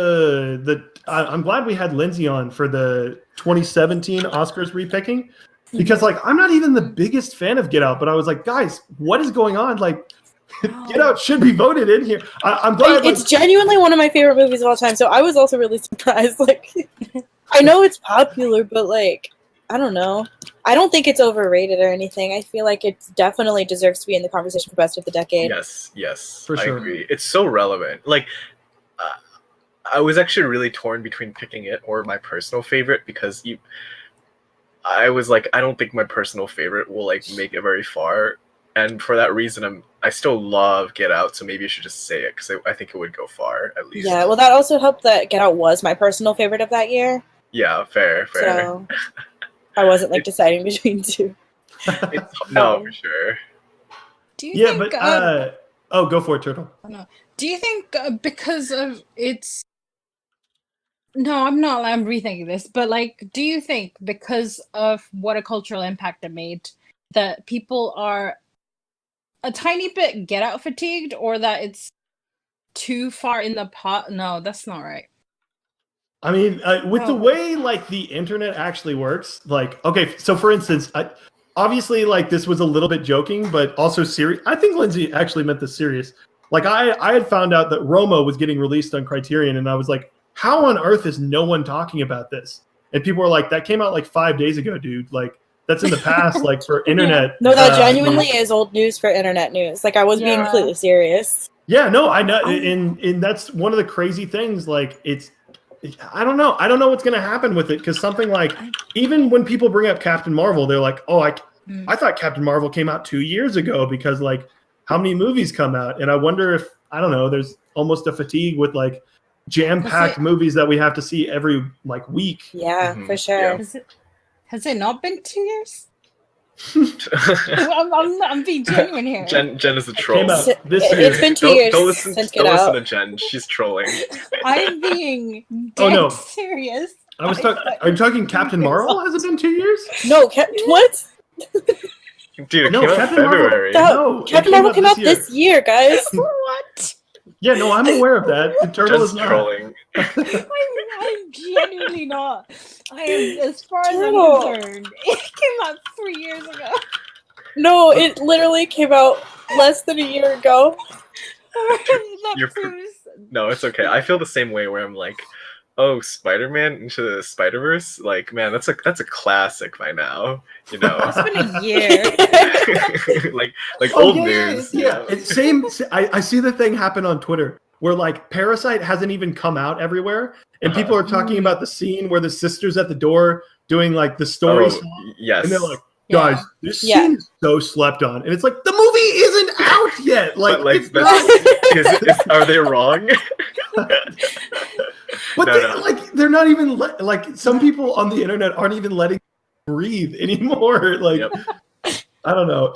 [SPEAKER 1] I'm glad we had Lindsay on for the 2017 Oscars repicking, because like I'm not even the biggest fan of Get Out, but I was like, guys, what is going on? Like, Get Out should be voted in here. I'm glad.
[SPEAKER 3] It's genuinely one of my favorite movies of all time, so I was also really surprised. Like, I know it's popular, but like, I don't know. I don't think it's overrated or anything. I feel like it definitely deserves to be in the conversation for best of the decade.
[SPEAKER 2] Yes,
[SPEAKER 1] for sure.
[SPEAKER 2] I agree. It's so relevant. Like, I was actually really torn between picking it or my personal favorite, because I was like, I don't think my personal favorite will like make it very far, and for that reason, I still love Get Out. So maybe you should just say it, because I think it would go far at least.
[SPEAKER 3] Yeah, well, that also helped that Get Out was my personal favorite of that year.
[SPEAKER 2] Yeah, fair.
[SPEAKER 3] So I wasn't like deciding between two.
[SPEAKER 2] No, for sure.
[SPEAKER 4] Do you think?
[SPEAKER 1] But go for it, Turtle.
[SPEAKER 4] Do you think because of its? No, I'm not. I'm rethinking this, but like, do you think because of what a cultural impact it made, that people are a tiny bit Get Out fatigued, or that it's too far in the pot? No, that's not right.
[SPEAKER 1] I mean, with the way like the internet actually works, like, okay, so for instance, obviously like this was a little bit joking, but also serious. I think Lindsay actually meant this serious. Like I had found out that Roma was getting released on Criterion, and I was like, how on earth is no one talking about this? And people were like, that came out like 5 days ago, dude. Like, that's in the past, like for internet.
[SPEAKER 3] No, that genuinely is old news for internet news. Like, I was being completely serious.
[SPEAKER 1] Yeah, no, I know. And that's one of the crazy things. Like, I don't know. I don't know what's going to happen with it, because something like, even when people bring up Captain Marvel, they're like, oh, I thought Captain Marvel came out 2 years ago because like how many movies come out? And I wonder if, I don't know, there's almost a fatigue with like jam-packed movies that we have to see every like week.
[SPEAKER 3] Yeah, for sure.
[SPEAKER 2] Yeah.
[SPEAKER 4] Has it not been 2 years? I'm being genuine here.
[SPEAKER 2] Jen is a troll.
[SPEAKER 1] Came out this year.
[SPEAKER 3] It's been 2 years
[SPEAKER 2] Don't listen,
[SPEAKER 3] since
[SPEAKER 2] don't
[SPEAKER 3] Get
[SPEAKER 2] listen
[SPEAKER 3] Out.
[SPEAKER 2] to Jen. She's trolling.
[SPEAKER 4] I'm being
[SPEAKER 1] Oh, no.
[SPEAKER 4] serious.
[SPEAKER 1] I was talking. Are you talking Captain Marvel? Has it been 2 years?
[SPEAKER 3] No, what?
[SPEAKER 2] Dude, it
[SPEAKER 1] No,
[SPEAKER 2] came out in
[SPEAKER 1] Captain Marvel-
[SPEAKER 2] February.
[SPEAKER 1] No, it
[SPEAKER 3] Captain
[SPEAKER 1] came
[SPEAKER 3] Marvel
[SPEAKER 1] out
[SPEAKER 3] came
[SPEAKER 1] this
[SPEAKER 3] out
[SPEAKER 1] year.
[SPEAKER 3] this year, guys.
[SPEAKER 4] What?
[SPEAKER 1] Yeah, no, I'm aware of that. The turtle
[SPEAKER 2] Jen's
[SPEAKER 1] is not.
[SPEAKER 2] trolling.
[SPEAKER 4] I'm genuinely not. I am, as far as
[SPEAKER 3] Turtle.
[SPEAKER 4] I'm concerned, it came out 3 years ago.
[SPEAKER 3] No, it literally came out less than a year ago.
[SPEAKER 4] That
[SPEAKER 2] You're-
[SPEAKER 4] proves.
[SPEAKER 2] No, it's okay. I feel the same way where I'm like, oh, Spider-Man Into the Spider-Verse? Like, man, that's a classic by now. You know?
[SPEAKER 4] It's been a year.
[SPEAKER 2] like
[SPEAKER 1] Oh,
[SPEAKER 2] old
[SPEAKER 1] yeah,
[SPEAKER 2] news. you
[SPEAKER 1] Yeah,
[SPEAKER 2] know?
[SPEAKER 1] it's same. I see the thing happen on Twitter where like Parasite hasn't even come out everywhere, and people are talking about the scene where the sister's at the door doing like the story
[SPEAKER 2] Oh,
[SPEAKER 1] song,
[SPEAKER 2] yes.
[SPEAKER 1] and they're like, guys, this
[SPEAKER 3] Yeah.
[SPEAKER 1] scene is so slept on, and it's like the movie isn't out yet. Like,
[SPEAKER 2] But, like,
[SPEAKER 1] it's
[SPEAKER 2] that's-
[SPEAKER 1] not.
[SPEAKER 2] are they wrong?
[SPEAKER 1] But
[SPEAKER 2] No,
[SPEAKER 1] they,
[SPEAKER 2] no.
[SPEAKER 1] like they're not even like some people on the internet aren't even letting breathe anymore. Like
[SPEAKER 2] Yep.
[SPEAKER 1] I don't know.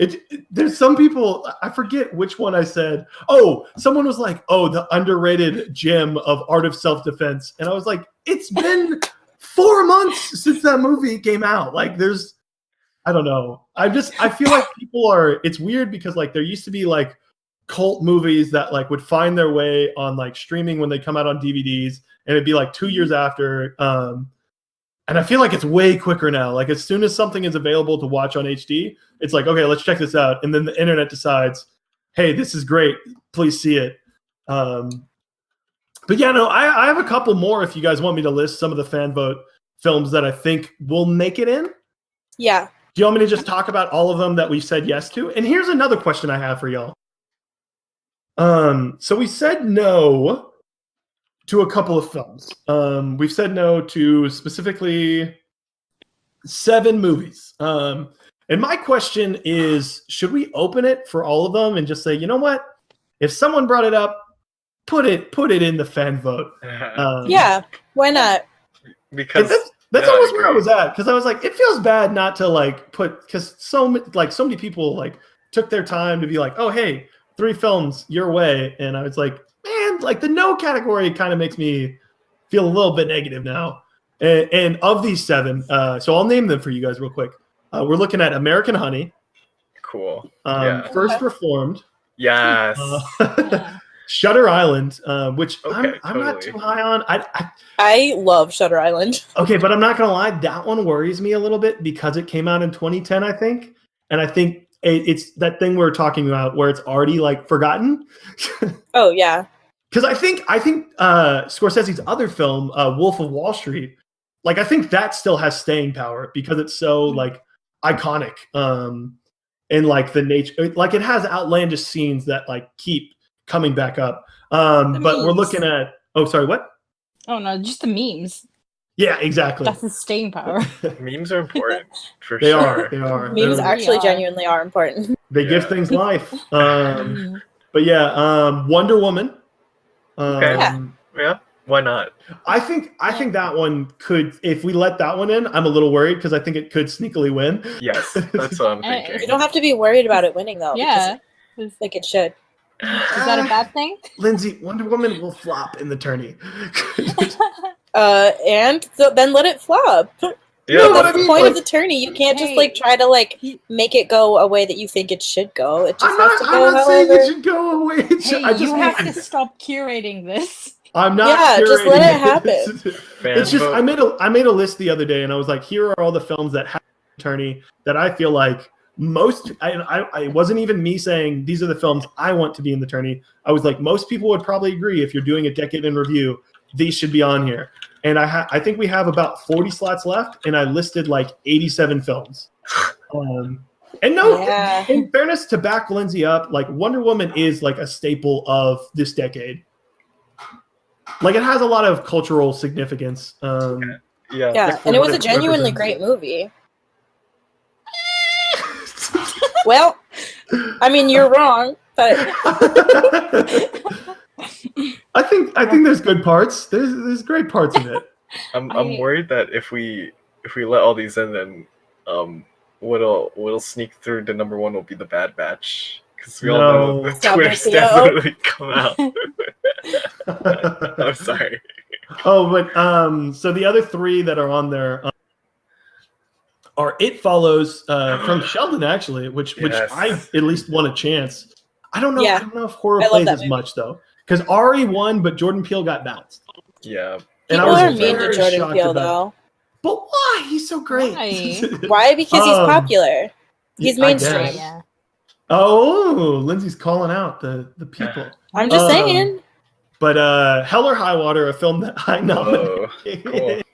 [SPEAKER 1] There's some people, I forget which one I said. Oh, someone was like, "Oh, the underrated gem of art of self-defense," and I was like, "It's been 4 months since that movie came out." Like, I don't know. I feel like people are. It's weird because like there used to be like cult movies that like would find their way on like streaming when they come out on DVDs, and it'd be like 2 years after. And I feel like it's way quicker now. Like as soon as something is available to watch on HD, it's like, okay, let's check this out. And then the internet decides, hey, this is great. Please see it. But yeah, no, I have a couple more if you guys want me to list some of the fan vote films that I think will make it in.
[SPEAKER 3] Yeah.
[SPEAKER 1] Do you want me to just talk about all of them that we've said yes to? And here's another question I have for y'all. So we said no to a couple of films. We've said no to specifically 7 movies. And my question is, should we open it for all of them and just say, you know what? If someone brought it up, put it in the fan vote.
[SPEAKER 3] Yeah. Why not?
[SPEAKER 2] Because
[SPEAKER 1] That's
[SPEAKER 2] Yeah, I
[SPEAKER 1] almost where I
[SPEAKER 2] agree.
[SPEAKER 1] was at, because I was like, it feels bad not to like put, because so many people like took their time to be like, oh hey, 3 films your way, and I was like, man, like the no category kind of makes me feel a little bit negative now. And of these 7, so I'll name them for you guys real quick. We're looking at American Honey,
[SPEAKER 2] cool. Yeah.
[SPEAKER 1] First Reformed,
[SPEAKER 2] Yes.
[SPEAKER 1] Shutter Island, which
[SPEAKER 2] Okay,
[SPEAKER 1] I'm not
[SPEAKER 2] totally.
[SPEAKER 1] too high on.
[SPEAKER 3] I love Shutter Island.
[SPEAKER 1] Okay, but I'm not gonna lie, that one worries me a little bit because it came out in 2010, I think, and I think it's that thing we were talking about where it's already like forgotten.
[SPEAKER 3] Oh yeah.
[SPEAKER 1] Because I think Scorsese's other film, Wolf of Wall Street, like I think that still has staying power because it's so like iconic, and like the nature, like it has outlandish scenes that like keep coming back up. But we're
[SPEAKER 4] memes.
[SPEAKER 1] looking at sorry, what?
[SPEAKER 4] Oh no, just the memes.
[SPEAKER 1] Yeah, exactly.
[SPEAKER 4] That's his staying power.
[SPEAKER 2] Memes are important for
[SPEAKER 1] They
[SPEAKER 2] sure.
[SPEAKER 1] are. They are.
[SPEAKER 3] Memes
[SPEAKER 1] They're-
[SPEAKER 3] actually
[SPEAKER 4] are.
[SPEAKER 3] genuinely are important.
[SPEAKER 1] They give
[SPEAKER 2] Yeah.
[SPEAKER 1] things life.
[SPEAKER 4] Mhm.
[SPEAKER 1] But yeah, Wonder Woman.
[SPEAKER 2] Okay.
[SPEAKER 3] Yeah.
[SPEAKER 2] Yeah. Why not?
[SPEAKER 1] I think that one could, if we let that one in, I'm a little worried because I think it could sneakily win.
[SPEAKER 2] Yes, that's what I'm
[SPEAKER 4] Eh,
[SPEAKER 3] You
[SPEAKER 2] thinking.
[SPEAKER 3] don't have to be worried about it winning though.
[SPEAKER 4] Yeah.
[SPEAKER 3] Because, like it should.
[SPEAKER 4] Is that a bad thing?
[SPEAKER 1] Lindsay, Wonder Woman will flop in the tourney.
[SPEAKER 3] And so then let it flop.
[SPEAKER 2] Yeah,
[SPEAKER 1] No, but
[SPEAKER 3] That's
[SPEAKER 1] I
[SPEAKER 3] the
[SPEAKER 1] mean,
[SPEAKER 3] point
[SPEAKER 1] like-
[SPEAKER 3] of the tourney. You can't just
[SPEAKER 4] Hey.
[SPEAKER 3] like try to like make it go a way that you think it should go. It just
[SPEAKER 1] I'm
[SPEAKER 3] has to go
[SPEAKER 1] not saying
[SPEAKER 3] however.
[SPEAKER 1] it should go away.
[SPEAKER 4] Hey,
[SPEAKER 1] I just
[SPEAKER 4] you have to stop curating this.
[SPEAKER 1] I'm not.
[SPEAKER 3] Yeah, just let
[SPEAKER 1] curating
[SPEAKER 3] it happen.
[SPEAKER 2] Fan
[SPEAKER 1] It's just
[SPEAKER 2] vote.
[SPEAKER 1] I made a list the other day, and I was like, here are all the films that have a tourney that I feel like most. I wasn't even me saying these are the films I want to be in the tourney. I was like, most people would probably agree if you're doing a decade in review, these should be on here. And I think we have about 40 slots left, and I listed like 87 films. And no,
[SPEAKER 3] Yeah.
[SPEAKER 1] in fairness, to back Lindsay up, like Wonder Woman is like a staple of this decade. Like it has a lot of cultural significance.
[SPEAKER 2] Yeah.
[SPEAKER 3] Yeah,
[SPEAKER 1] It's
[SPEAKER 3] and it was a
[SPEAKER 1] what it
[SPEAKER 3] genuinely
[SPEAKER 1] represents.
[SPEAKER 3] great movie. Well, I mean, you're wrong, but
[SPEAKER 1] I think there's good parts. There's great parts in it.
[SPEAKER 2] I'm worried that if we let all these in, then what'll sneak through to number one will be the Bad Batch, because we all know the
[SPEAKER 3] Stop
[SPEAKER 2] Twitter
[SPEAKER 3] it,
[SPEAKER 2] stamp
[SPEAKER 3] Theo.
[SPEAKER 2] literally come out. I'm sorry.
[SPEAKER 1] Oh, but so the other three that are on there are It Follows from Sheldon, actually, which I at least won a chance. I don't know.
[SPEAKER 3] Yeah.
[SPEAKER 1] I don't know if horror
[SPEAKER 3] I love
[SPEAKER 1] plays
[SPEAKER 3] that
[SPEAKER 1] as
[SPEAKER 3] movie.
[SPEAKER 1] much though, because Ari won, but Jordan Peele got bounced.
[SPEAKER 2] Yeah.
[SPEAKER 1] And
[SPEAKER 3] people
[SPEAKER 1] I
[SPEAKER 3] are
[SPEAKER 1] was
[SPEAKER 3] mean to
[SPEAKER 1] very
[SPEAKER 3] Jordan
[SPEAKER 1] shocked
[SPEAKER 3] Peele,
[SPEAKER 1] about it.
[SPEAKER 3] though.
[SPEAKER 1] But why? He's so great.
[SPEAKER 4] Why?
[SPEAKER 3] Why? Because he's popular. He's
[SPEAKER 1] I
[SPEAKER 3] mainstream.
[SPEAKER 1] guess.
[SPEAKER 4] Yeah.
[SPEAKER 1] Oh, Lindsay's calling out the people.
[SPEAKER 3] I'm just saying.
[SPEAKER 1] But Hell or High Water, a film that I nominated,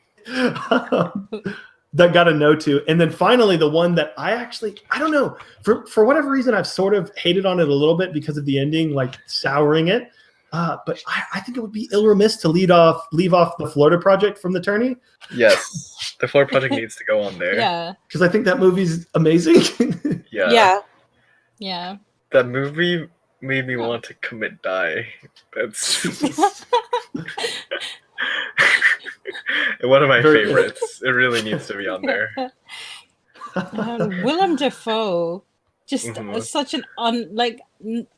[SPEAKER 1] that got a no to. And then finally, the one that I don't know, for whatever reason, I've sort of hated on it a little bit because of the ending, like souring it. But I think it would be ill-remiss to leave off the Florida Project from the Tourney.
[SPEAKER 2] Yes, the Florida Project needs to go on there.
[SPEAKER 4] Yeah.
[SPEAKER 1] Because I think that movie's amazing.
[SPEAKER 2] Yeah.
[SPEAKER 4] Yeah.
[SPEAKER 2] That movie made me want to commit die. That's one of my favorites. It really needs to be on there.
[SPEAKER 4] Willem Dafoe, just such an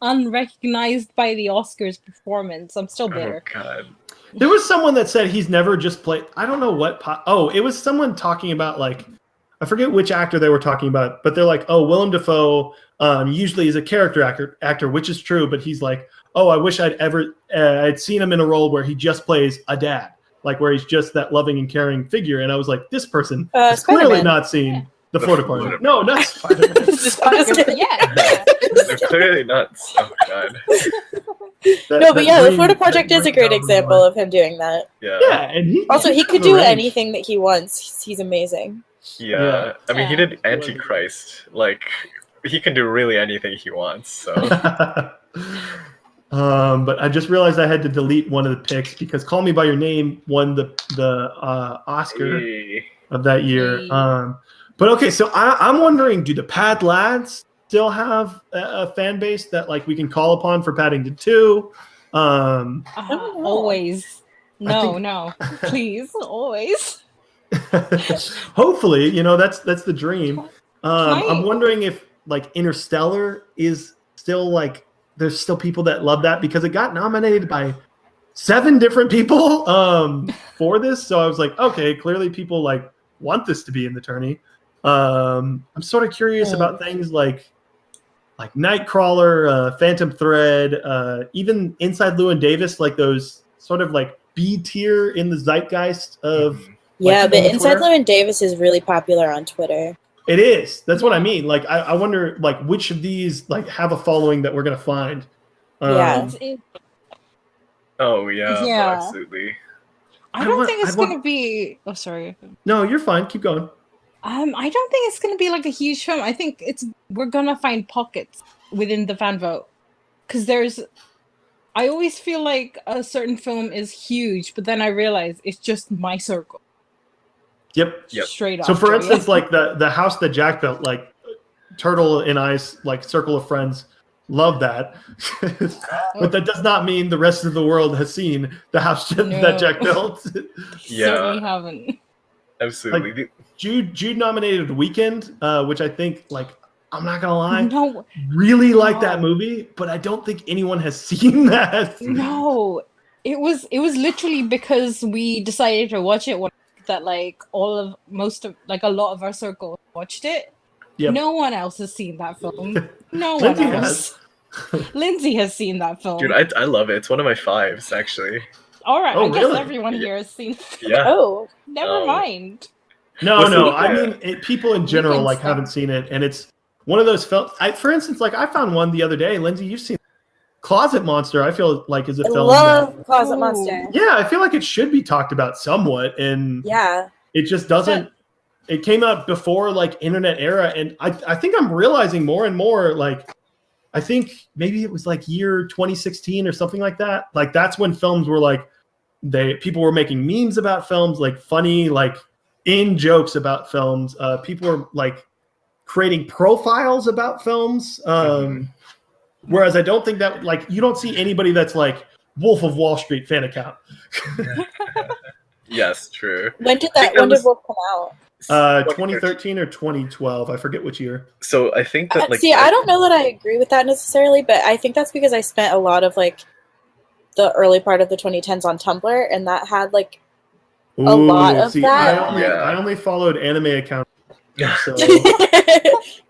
[SPEAKER 4] unrecognized by the Oscars performance. I'm still bitter.
[SPEAKER 2] Oh God.
[SPEAKER 1] There was someone that said he's never just played. I don't know what. It was someone talking about, like, I forget which actor they were talking about, but they're like, oh, Willem Dafoe usually is a character actor, which is true, but he's like, oh, I wish I'd seen him in a role where he just plays a dad, like where he's just that loving and caring figure. And I was like, this person has clearly not seen the Florida Project. No, not Spider-Man.
[SPEAKER 4] Yeah.
[SPEAKER 2] They're clearly not. Oh God.
[SPEAKER 3] The Florida Project is a great example of him doing that.
[SPEAKER 2] Yeah.
[SPEAKER 1] And
[SPEAKER 3] he could do anything that he wants. He's amazing.
[SPEAKER 2] Yeah. I mean, he did Antichrist. Like, he can do really anything he wants. So.
[SPEAKER 1] But I just realized I had to delete one of the picks because Call Me by Your Name won the Oscar of that year. But okay, so I'm wondering, do the Pad Lads still have a fan base that, like, we can call upon for Paddington 2?
[SPEAKER 4] Always. No, please, always.
[SPEAKER 1] Hopefully, that's the dream. I'm wondering if, like, Interstellar is still, like, there's still people that love that, because it got nominated by 7 different people for this. So I was like, okay, clearly people, like, want this to be in the tourney. I'm sort of curious about things like Nightcrawler, Phantom Thread, even Inside Llewyn Davis, like those sort of like B tier in the zeitgeist of.
[SPEAKER 3] Yeah, but Inside Llewyn Davis is really popular on Twitter.
[SPEAKER 1] It is. That's what I mean. Like, I wonder, like, which of these, like, have a following that we're gonna find.
[SPEAKER 2] Oh yeah, absolutely.
[SPEAKER 4] I don't think it's gonna be. Oh, sorry.
[SPEAKER 1] No, you're fine. Keep going.
[SPEAKER 4] I don't think it's gonna be like a huge film. I think we're gonna find pockets within the fan vote, because I always feel like a certain film is huge, but then I realize it's just my circle.
[SPEAKER 1] Yep.
[SPEAKER 4] Straight up.
[SPEAKER 1] So, for instance, like the house that Jack built, like Turtle and I's, like, circle of friends, love that. But that does not mean the rest of the world has seen the house that Jack built.
[SPEAKER 4] Certainly haven't.
[SPEAKER 2] Absolutely.
[SPEAKER 1] Like, Jude nominated Weekend, which I think, like, I'm not gonna lie, really like that movie, but I don't think anyone has seen that.
[SPEAKER 4] No, it was literally because we decided to watch it that, like, a lot of our circle watched it. Yep. No one else has seen that film. No one else. Lindsay has seen that film.
[SPEAKER 2] Dude, I love it. It's one of my 5s, actually.
[SPEAKER 4] All right, I guess everyone here has seen it.
[SPEAKER 2] Yeah.
[SPEAKER 3] Oh,
[SPEAKER 4] never mind.
[SPEAKER 1] No. I mean, people in general, like, haven't seen it, and it's one of those films. For instance, like, I found one the other day. Lindsay, you've seen Closet Monster. I feel like is a film.
[SPEAKER 3] I love Closet Monster.
[SPEAKER 1] Yeah, I feel like it should be talked about somewhat, and it just doesn't. It came out before, like, internet era, and I think I'm realizing more and more, like, I think maybe it was like year 2016 or something like that. Like, that's when films were like, people were making memes about films, like funny, like, in jokes about films. People were, like, creating profiles about films. Whereas I don't think that, like, you don't see anybody that's like Wolf of Wall Street fan account.
[SPEAKER 2] Yes, true.
[SPEAKER 3] When did
[SPEAKER 2] I think
[SPEAKER 3] when
[SPEAKER 2] was-
[SPEAKER 3] did Wolf come out?
[SPEAKER 1] 2013 or 2012. I forget which year.
[SPEAKER 2] So I think that like
[SPEAKER 3] See, I don't know that I agree with that necessarily, but I think that's because I spent a lot of like the early part of the 2010s on Tumblr, and that had like a lot of that.
[SPEAKER 1] I only followed anime accounts. So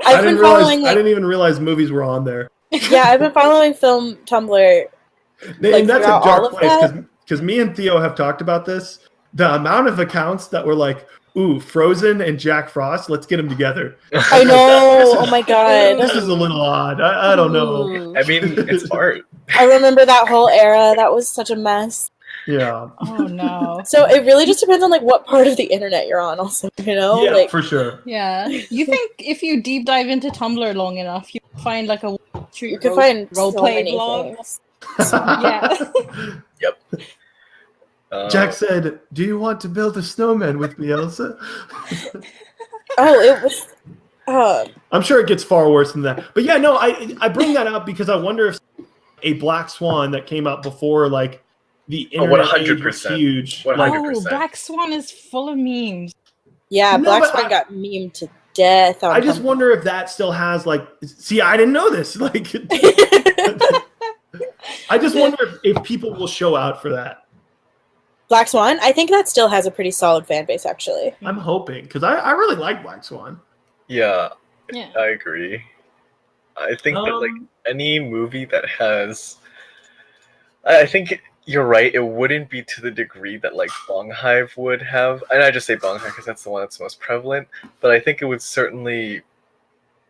[SPEAKER 3] I've been following.
[SPEAKER 1] I didn't even realize movies were on there.
[SPEAKER 3] Yeah, I've been following film Tumblr.
[SPEAKER 1] And that's a dark place because me and Theo have talked about this. The amount of accounts that were like, "Ooh, Frozen and Jack Frost, let's get them together."
[SPEAKER 3] I know. Oh my god.
[SPEAKER 1] This is a little odd. I don't know.
[SPEAKER 2] I mean, it's art.
[SPEAKER 3] I remember that whole era. That was such a mess.
[SPEAKER 1] Yeah.
[SPEAKER 4] Oh no.
[SPEAKER 3] So it really just depends on like what part of the internet you're on, also. You know,
[SPEAKER 1] Yeah,
[SPEAKER 3] like
[SPEAKER 1] for sure.
[SPEAKER 4] Yeah. You think if you deep dive into Tumblr long enough, you can find like a
[SPEAKER 3] you can find
[SPEAKER 4] role
[SPEAKER 3] so
[SPEAKER 4] play
[SPEAKER 3] many
[SPEAKER 4] blog?
[SPEAKER 3] things.
[SPEAKER 4] Yeah.
[SPEAKER 2] Yep.
[SPEAKER 1] Jack said, "Do you want to build a snowman with me, Elsa?"
[SPEAKER 3] Oh, it was.
[SPEAKER 1] I'm sure it gets far worse than that. But yeah, no, I bring that up because I wonder if a Black Swan that came out before like the internet age was
[SPEAKER 2] 100%.
[SPEAKER 1] huge.
[SPEAKER 2] 100%.
[SPEAKER 1] Like,
[SPEAKER 4] Oh, Black Swan is full of memes.
[SPEAKER 3] Yeah,
[SPEAKER 1] No,
[SPEAKER 3] Black
[SPEAKER 1] but
[SPEAKER 3] Swan got memed to death. On
[SPEAKER 1] I just
[SPEAKER 3] Tumblr.
[SPEAKER 1] wonder if that still has like. See, I didn't know this. Like, I just wonder if people will show out for that.
[SPEAKER 3] Black Swan, I think that still has a pretty solid fan base, actually.
[SPEAKER 1] I'm hoping because I really like Black Swan.
[SPEAKER 2] Yeah,
[SPEAKER 4] Yeah.
[SPEAKER 2] I agree. I think that like any movie that has, I think you're right. It wouldn't be to the degree that like Bong Hive would have, and I just say Bong Hive because that's the one that's most prevalent. But I think it would certainly.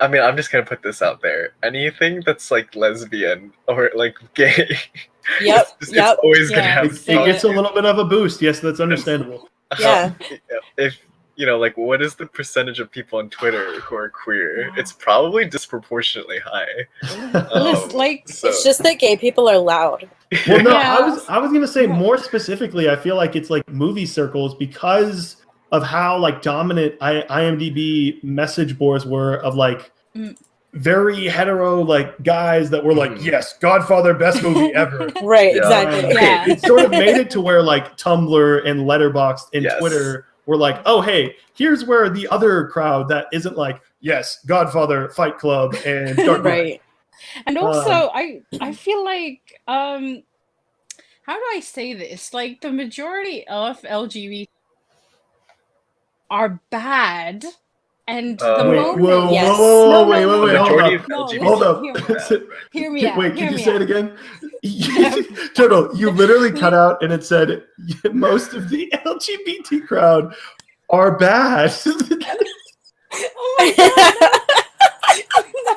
[SPEAKER 2] I mean, I'm just gonna put this out there. Anything that's like lesbian or like gay,
[SPEAKER 3] Yep,
[SPEAKER 2] it's always gonna
[SPEAKER 4] Yeah.
[SPEAKER 2] have.
[SPEAKER 1] It gets a little bit of a boost. Yes, that's understandable.
[SPEAKER 3] Yeah.
[SPEAKER 2] If you know, like, what is the percentage of people on Twitter who are queer? It's probably disproportionately high.
[SPEAKER 4] Like,
[SPEAKER 2] So-
[SPEAKER 3] It's just that gay people are loud.
[SPEAKER 1] Well, no,
[SPEAKER 4] Yeah.
[SPEAKER 1] I was gonna say more specifically. I feel like it's like movie circles because of how like dominant IMDb message boards were of like very hetero like guys that were like, yes, Godfather, best movie ever.
[SPEAKER 3] Right,
[SPEAKER 2] Yeah.
[SPEAKER 3] exactly.
[SPEAKER 4] Yeah.
[SPEAKER 1] It sort of made it to where like Tumblr and Letterboxd and
[SPEAKER 2] Yes.
[SPEAKER 1] Twitter were like, oh hey, here's where the other crowd that isn't like, yes, Godfather, Fight Club, and Dark Knight.
[SPEAKER 3] Right.
[SPEAKER 4] and also I feel like how do I say this? Like the majority of LGBT are bad, and the
[SPEAKER 2] Wait,
[SPEAKER 4] moment
[SPEAKER 1] whoa,
[SPEAKER 3] Yes.
[SPEAKER 1] whoa, wait,
[SPEAKER 4] No,
[SPEAKER 1] wait,
[SPEAKER 2] the
[SPEAKER 1] hold
[SPEAKER 2] majority
[SPEAKER 1] up.
[SPEAKER 2] of
[SPEAKER 4] No,
[SPEAKER 2] LGBT
[SPEAKER 1] Hold up.
[SPEAKER 4] Hear me out.
[SPEAKER 1] Wait,
[SPEAKER 4] hear
[SPEAKER 1] can you
[SPEAKER 4] me
[SPEAKER 1] say
[SPEAKER 4] out.
[SPEAKER 1] it again? Turtle, you literally cut out and it said most of the LGBT crowd are bad.
[SPEAKER 4] Oh my god!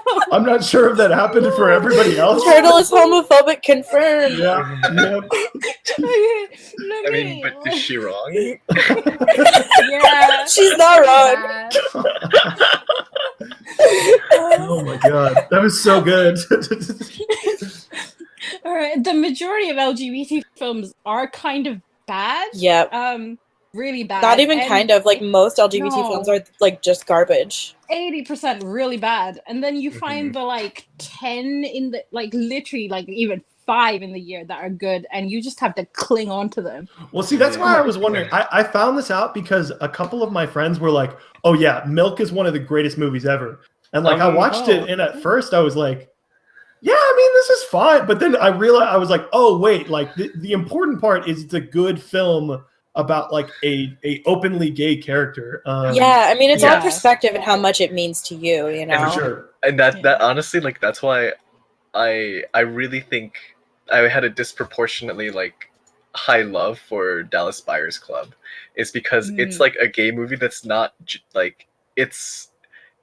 [SPEAKER 4] No.
[SPEAKER 1] I'm not sure if that happened for everybody else.
[SPEAKER 3] Turtle is homophobic confirmed.
[SPEAKER 1] Yeah. Yep.
[SPEAKER 2] I mean, but is she wrong?
[SPEAKER 4] Yeah,
[SPEAKER 3] She's not wrong.
[SPEAKER 4] bad.
[SPEAKER 1] Oh my god, that was so good.
[SPEAKER 4] All right, the majority of LGBT films are kind of bad.
[SPEAKER 3] Yep.
[SPEAKER 4] Really bad.
[SPEAKER 3] Not even
[SPEAKER 4] and
[SPEAKER 3] kind of. Like most LGBT
[SPEAKER 4] No.
[SPEAKER 3] films are like just garbage.
[SPEAKER 4] 80% really bad, and then you find the like 10 in the like literally like even 5 in the year that are good, and you just have to cling on to them.
[SPEAKER 1] Well, see, that's why I was wondering. I found this out because a couple of my friends were like, "Oh yeah, Milk is one of the greatest movies ever," and like I watched it, and at first I was like, "Yeah, I mean this is fine," but then I realized I was like, "Oh wait, like the important part is it's a good film about like a openly gay character."
[SPEAKER 3] Yeah, I mean it's all
[SPEAKER 4] Yeah.
[SPEAKER 3] perspective and how much it means to you. You know.
[SPEAKER 1] for sure.
[SPEAKER 2] And that honestly, like, that's why I really think I had a disproportionately like high love for Dallas Buyers Club, is because it's like a gay movie that's not like it's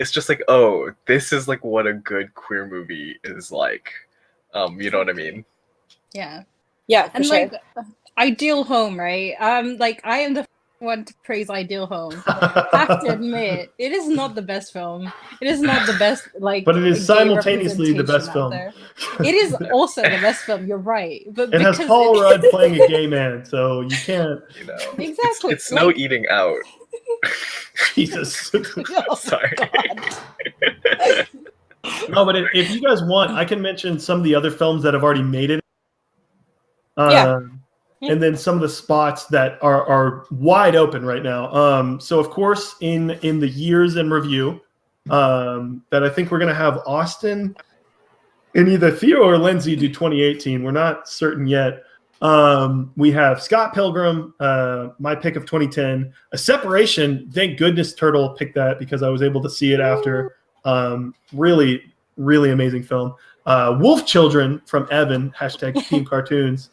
[SPEAKER 2] just like, oh, this is like what a good queer movie is like. You know what I mean?
[SPEAKER 4] Yeah.
[SPEAKER 3] Yeah, for
[SPEAKER 4] And
[SPEAKER 3] sure.
[SPEAKER 4] like Ideal Home, right? Like I am the one to praise Ideal Home. Have to admit, it is not the best film. It is not the best, like,
[SPEAKER 1] But it is
[SPEAKER 4] gay
[SPEAKER 1] simultaneously the best
[SPEAKER 4] representation
[SPEAKER 1] film.
[SPEAKER 4] out there. It is also the best film. You're right, but
[SPEAKER 1] It has
[SPEAKER 4] because
[SPEAKER 1] Paul Rudd playing a gay man, so you can't.
[SPEAKER 2] You know,
[SPEAKER 4] Exactly,
[SPEAKER 2] It's no
[SPEAKER 4] like-
[SPEAKER 2] eating out.
[SPEAKER 1] Jesus.
[SPEAKER 4] Oh,
[SPEAKER 2] Sorry.
[SPEAKER 4] God.
[SPEAKER 1] No, but if you guys want, I can mention some of the other films that have already made it.
[SPEAKER 3] Yeah.
[SPEAKER 1] And then some of the spots that are wide open right now. So of course, in the years in review, that I think we're gonna have Austin and either Theo or Lindsay do 2018. We're not certain yet. We have Scott Pilgrim, my pick of 2010, A Separation. Thank goodness Turtle picked that because I was able to see it after. Really, really amazing film. Wolf Children from Evan, hashtag Team Cartoons.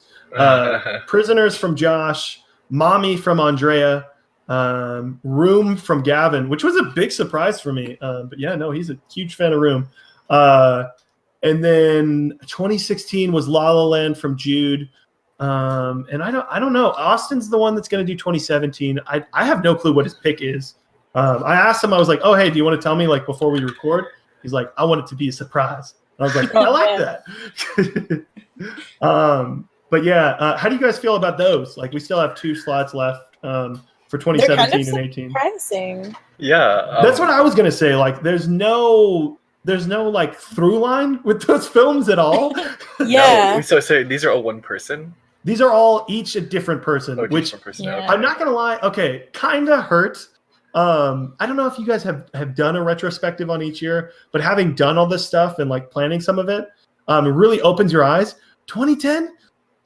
[SPEAKER 1] Prisoners from Josh, Mommy from Andrea, Room from Gavin, which was a big surprise for me. But yeah, no, he's a huge fan of Room. And then 2016 was La La Land from Jude. And I don't know. Austin's the one that's going to do 2017. I have no clue what his pick is. I asked him, I was like, oh, hey, do you want to tell me like before we record? He's like, I want it to be a surprise. And I was like, I like that. But yeah, how do you guys feel about those? Like we still have 2 slots left for 2017 and 18.
[SPEAKER 3] Surprising.
[SPEAKER 2] Yeah.
[SPEAKER 1] That's what I was going to say. Like there's no like through line with those films at all.
[SPEAKER 3] Yeah.
[SPEAKER 2] No, so these are all one person?
[SPEAKER 1] These are all each a different person,
[SPEAKER 2] Oh,
[SPEAKER 1] which
[SPEAKER 2] different person.
[SPEAKER 4] Yeah.
[SPEAKER 2] Okay.
[SPEAKER 1] I'm not gonna lie. Okay, kind of hurt. I don't know if you guys have done a retrospective on each year, but having done all this stuff and like planning some of it, it really opens your eyes. 2010,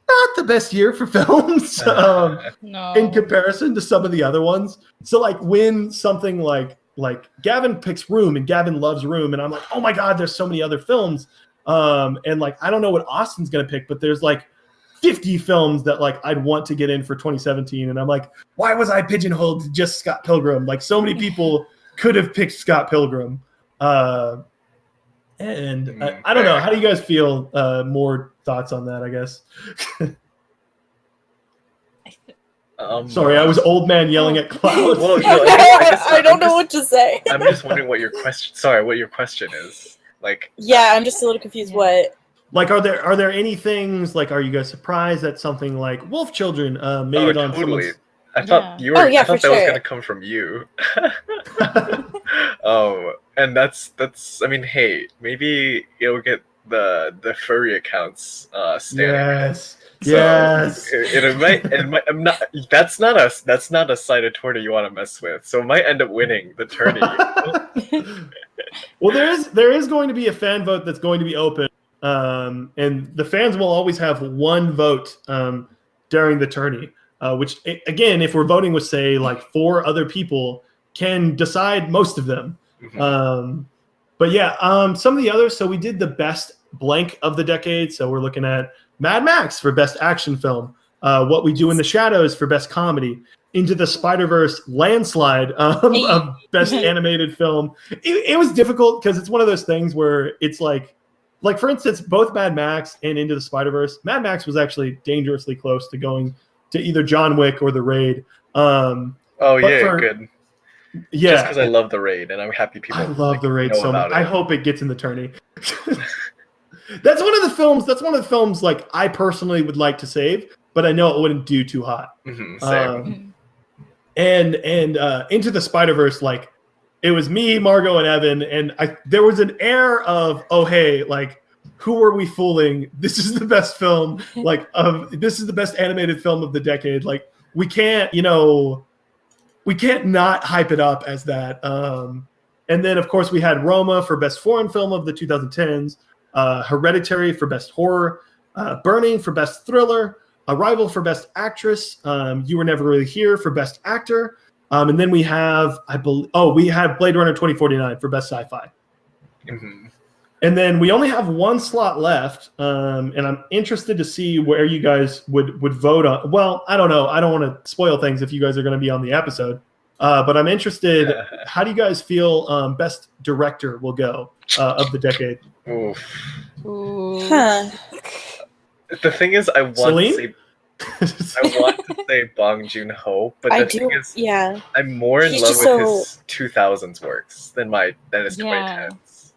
[SPEAKER 1] not the best year for films
[SPEAKER 4] No.
[SPEAKER 1] in comparison to some of the other ones. So like when something like Gavin picks Room and Gavin loves Room, and I'm like, oh my God, there's so many other films. And like I don't know what Austin's gonna pick, but there's like 50 films that like I'd want to get in for 2017, and I'm like, why was I pigeonholed to just Scott Pilgrim? Like so many people could have picked Scott Pilgrim. And I don't know. How do you guys feel? More thoughts on that, I guess. Sorry, I was old man yelling at clouds.
[SPEAKER 2] Well, no,
[SPEAKER 3] I don't know what to say.
[SPEAKER 2] I'm just wondering what your question. Sorry, what your question is. Like.
[SPEAKER 3] Yeah, I'm just a little confused. What?
[SPEAKER 1] Like, are there any things like? Are you guys surprised that something like Wolf Children made it on
[SPEAKER 2] totally.
[SPEAKER 1] someone's?
[SPEAKER 2] I thought you were. I thought that was gonna come from you. And that's. I mean, hey, maybe you'll get the furry accounts standing.
[SPEAKER 1] Yes.
[SPEAKER 2] So
[SPEAKER 1] yes.
[SPEAKER 2] It might. I'm not. That's not a side of Tourney you want to mess with. So it might end up winning the Tourney.
[SPEAKER 1] Well, there is going to be a fan vote that's going to be open. And the fans will always have one vote during the tourney, which again, if we're voting with say like 4 other people, can decide most of them.
[SPEAKER 2] Mm-hmm.
[SPEAKER 1] But yeah, some of the others. So we did the best blank of the decade. So we're looking at Mad Max for best action film, What We Do in the Shadows for best comedy, Into the Spider-Verse landslide of best animated film. It was difficult because it's one of those things where it's like for instance, both Mad Max and Into the Spider-Verse, Mad Max was actually dangerously close to going to either John Wick or The Raid.
[SPEAKER 2] Good.
[SPEAKER 1] Yeah,
[SPEAKER 2] just because I love The Raid and I'm happy people.
[SPEAKER 1] I love The Raid so much.
[SPEAKER 2] It.
[SPEAKER 1] I hope it gets in the tourney. That's one of the films. Like I personally would like to save, but I know it wouldn't do too hot.
[SPEAKER 2] Same.
[SPEAKER 1] And Into the Spider-Verse, like. It was me, Margot, and Evan, and there was an air of, oh hey, like, who are we fooling? This is the best film, this is the best animated film of the decade. Like, we can't not hype it up as that. And then of course we had Roma for best foreign film of the 2010s, Hereditary for best horror, Burning for best thriller, Arrival for best actress, You Were Never Really Here for best actor. And then we have, we have Blade Runner 2049 for best sci-fi.
[SPEAKER 2] Mm-hmm.
[SPEAKER 1] And then we only have 1 slot left, and I'm interested to see where you guys would vote on. Well, I don't know. I don't want to spoil things if you guys are going to be on the episode. But I'm interested, how do you guys feel best director will go of the decade?
[SPEAKER 2] Oof.
[SPEAKER 3] Huh.
[SPEAKER 2] The thing is, I want
[SPEAKER 1] Celine?
[SPEAKER 2] to say Bong Joon-ho, but the thing is, I'm more in love with his 2000s works than his 2010s.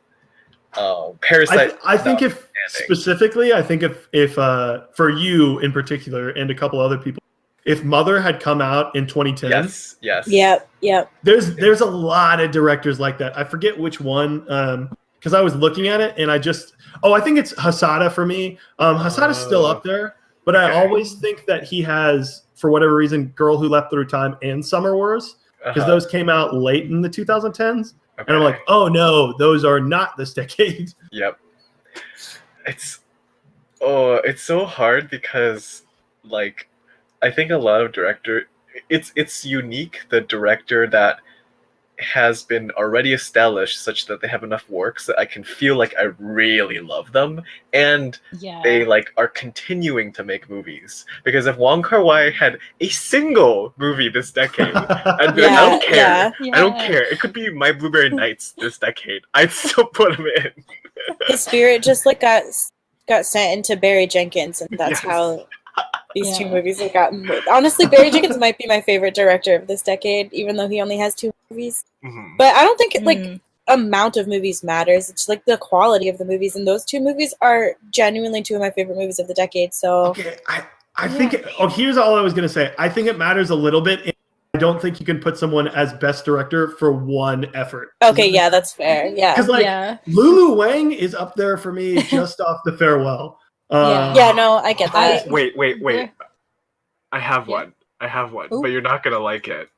[SPEAKER 2] Parasite.
[SPEAKER 1] I think if for you in particular and a couple other people, if Mother had come out in 2010,
[SPEAKER 2] Yes.
[SPEAKER 3] Yep.
[SPEAKER 1] there's a lot of directors like that. I forget which one, because I was looking at it and I think it's Hasada for me. Hasada's still up there, but I always think that he has, for whatever reason, Girl Who Leapt Through Time and Summer Wars, because those came out late in the 2010s.
[SPEAKER 2] Okay.
[SPEAKER 1] And I'm like, oh no, those are not this decade.
[SPEAKER 2] Yep. It's so hard because, like, I think a lot of it's unique, the director that has been already established such that they have enough works that I can feel like I really love them, and they like are continuing to make movies. Because if Wong Kar-wai had a single movie this decade, I'd be like, I don't care. I don't care. It could be My Blueberry Nights this decade. I'd still put him in.
[SPEAKER 3] His spirit just like got sent into Barry Jenkins, and that's how these two movies have gotten. Honestly, Barry Jenkins might be my favorite director of this decade, even though he only has 2 movies.
[SPEAKER 2] Mm-hmm.
[SPEAKER 3] But I don't think like amount of movies matters. It's like the quality of the movies, and those 2 movies are genuinely 2 of my favorite movies of the decade. So
[SPEAKER 1] okay, I think. Here's all I was gonna say. I think it matters a little bit. I don't think you can put someone as best director for one effort.
[SPEAKER 3] Okay, yeah, that's fair. Yeah,
[SPEAKER 1] because Lulu Wang is up there for me just off The Farewell.
[SPEAKER 3] No, I get that.
[SPEAKER 2] Wait. I have one, but you're not gonna like it.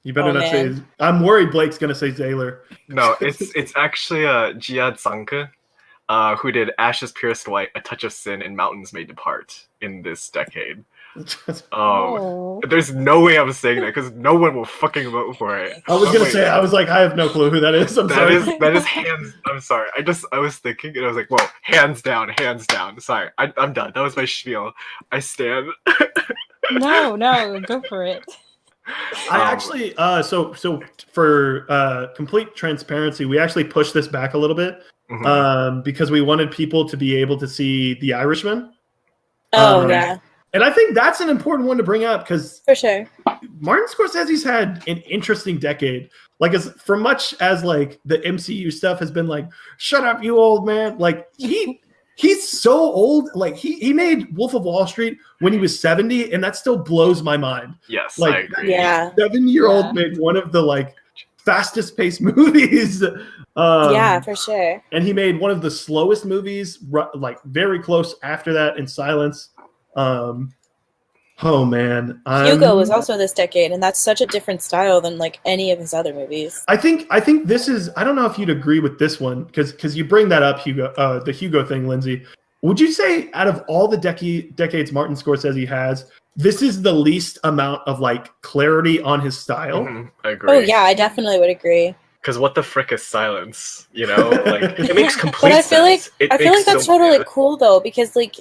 [SPEAKER 1] You better not say. I'm worried Blake's gonna say Zaylor.
[SPEAKER 2] No, it's actually Jia Zhangke, who did Ashes Pierced White, A Touch of Sin, and Mountains May Depart in this decade. There's no way I'm saying that because no one will fucking vote for it.
[SPEAKER 1] I was gonna say, I was like, I have no clue who that is. I'm sorry.
[SPEAKER 2] That is hands. I'm sorry. I was thinking and I was like, whoa, hands down. Sorry, I'm done. That was my spiel. I stand.
[SPEAKER 4] No, go for it.
[SPEAKER 1] I actually, so for complete transparency, we actually pushed this back a little bit because we wanted people to be able to see The Irishman. And I think that's an important one to bring up because
[SPEAKER 3] for sure,
[SPEAKER 1] Martin Scorsese's had an interesting decade. Like, as for much as like the MCU stuff has been like, shut up, you old man. Like he's so old. Like he made Wolf of Wall Street when he was 70, and that still blows my mind.
[SPEAKER 2] Yes,
[SPEAKER 1] like,
[SPEAKER 2] I agree.
[SPEAKER 1] 7-year-old made one of the like fastest paced movies.
[SPEAKER 3] For sure.
[SPEAKER 1] And he made one of the slowest movies, like very close after that, in Silence. Oh man,
[SPEAKER 3] Hugo was also this decade, and that's such a different style than like any of his other movies.
[SPEAKER 1] I think this is. I don't know if you'd agree with this one because you bring that up, Hugo. The Hugo thing, Lindsay. Would you say out of all the decades Martin Scorsese has, this is the least amount of like clarity on his style?
[SPEAKER 2] I agree.
[SPEAKER 3] Oh yeah, I definitely would agree.
[SPEAKER 2] Because what the frick is Silence? You know, like it makes complete sense.
[SPEAKER 3] But I feel like that's totally cool though, because like.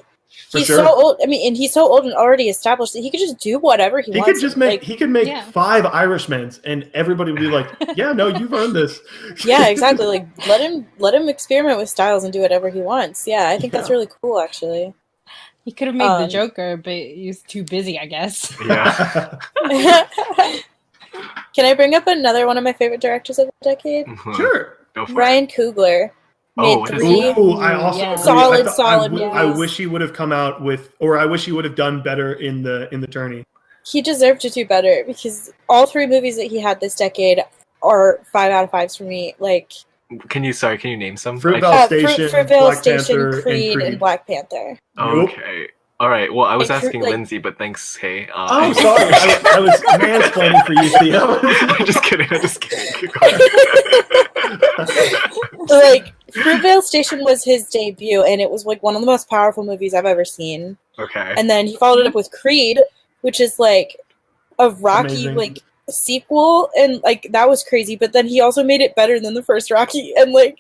[SPEAKER 3] He's so old. I mean, and he's so old and already established that he could just do whatever he wants.
[SPEAKER 1] He could just make. He could make 5 Irishmans, and everybody would be like, "Yeah, no, you've earned this."
[SPEAKER 3] Yeah, exactly. Like let him experiment with styles and do whatever he wants. Yeah, I think that's really cool, actually.
[SPEAKER 4] He could have made the Joker, but he's too busy, I guess.
[SPEAKER 2] Yeah.
[SPEAKER 3] Can I bring up another one of my favorite directors of the decade?
[SPEAKER 1] Sure.
[SPEAKER 3] Ryan Coogler. Made 3
[SPEAKER 1] I also
[SPEAKER 3] solid movies.
[SPEAKER 1] I wish he would have come out with, or I wish he would have done better in the Tourney.
[SPEAKER 3] He deserved to do better because all 3 movies that he had this decade are 5 out of 5s for me. Like,
[SPEAKER 2] can you name some?
[SPEAKER 1] Fruitvale Station,
[SPEAKER 3] Fruitvale Station, Creed, and Black Panther.
[SPEAKER 2] Okay. All right. Well, I was asking Lindsay, but thanks. Hey.
[SPEAKER 1] Oh, sorry. I was mansplaining for you, Theo.
[SPEAKER 2] I'm just kidding.
[SPEAKER 3] Like, Fruitvale Station was his debut, and it was like one of the most powerful movies I've ever seen.
[SPEAKER 2] Okay.
[SPEAKER 3] And then he followed it up with Creed, which is like a Rocky like sequel, and like that was crazy. But then he also made it better than the first Rocky, and like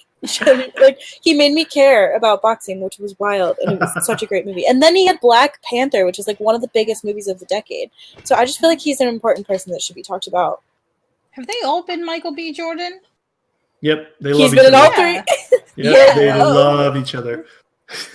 [SPEAKER 3] he made me care about boxing, which was wild, and it was such a great movie. And then he had Black Panther, which is like one of the biggest movies of the decade. So I just feel like he's an important person that should be talked about.
[SPEAKER 4] Have they all been Michael B. Jordan?
[SPEAKER 1] Yep, they love
[SPEAKER 3] He's
[SPEAKER 1] each
[SPEAKER 3] been in
[SPEAKER 1] other.
[SPEAKER 3] all 3.
[SPEAKER 1] Yeah, they love each other.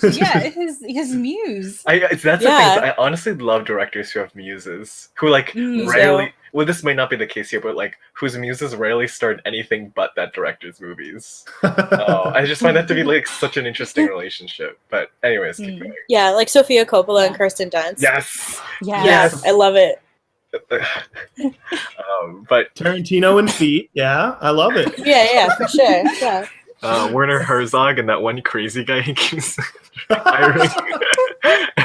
[SPEAKER 4] Yeah, his muse.
[SPEAKER 2] That's the thing. I honestly love directors who have muses, who like rarely. well, this might not be the case here, but like whose muses rarely starred anything but that director's movies. I just find that to be like such an interesting relationship. But anyways, keep going.
[SPEAKER 3] Yeah, like Sofia Coppola and Kirsten Dunst.
[SPEAKER 2] Yes.
[SPEAKER 3] Yes, I love it.
[SPEAKER 2] But
[SPEAKER 1] Tarantino and Feet. Yeah, I love it.
[SPEAKER 3] Yeah, for sure. Yeah.
[SPEAKER 2] Werner Herzog and that one crazy guy he keeps hiring.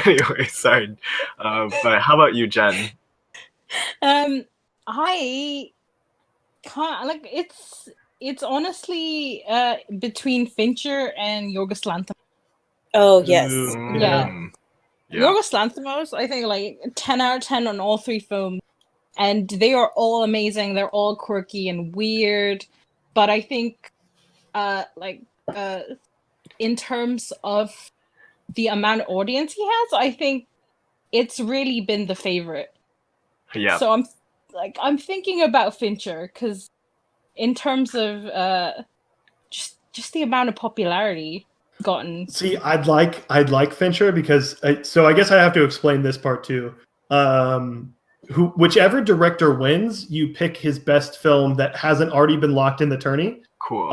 [SPEAKER 2] Anyway, sorry. But how about you, Jen?
[SPEAKER 4] I can't like it's honestly between Fincher and Yorgos Lanthimos.
[SPEAKER 3] Oh yes.
[SPEAKER 4] Yeah. Yorgos Lanthimos, I think like 10 out of 10 on all 3 films, and they are all amazing. They're all quirky and weird, but I think in terms of the amount of audience he has, I think it's really been the favorite.
[SPEAKER 2] Yeah.
[SPEAKER 4] So I'm thinking about Fincher because in terms of just the amount of popularity gotten.
[SPEAKER 1] See, I'd like Fincher because so I guess I have to explain this part too. Whichever director wins, you pick his best film that hasn't already been locked in the tourney.
[SPEAKER 2] Cool.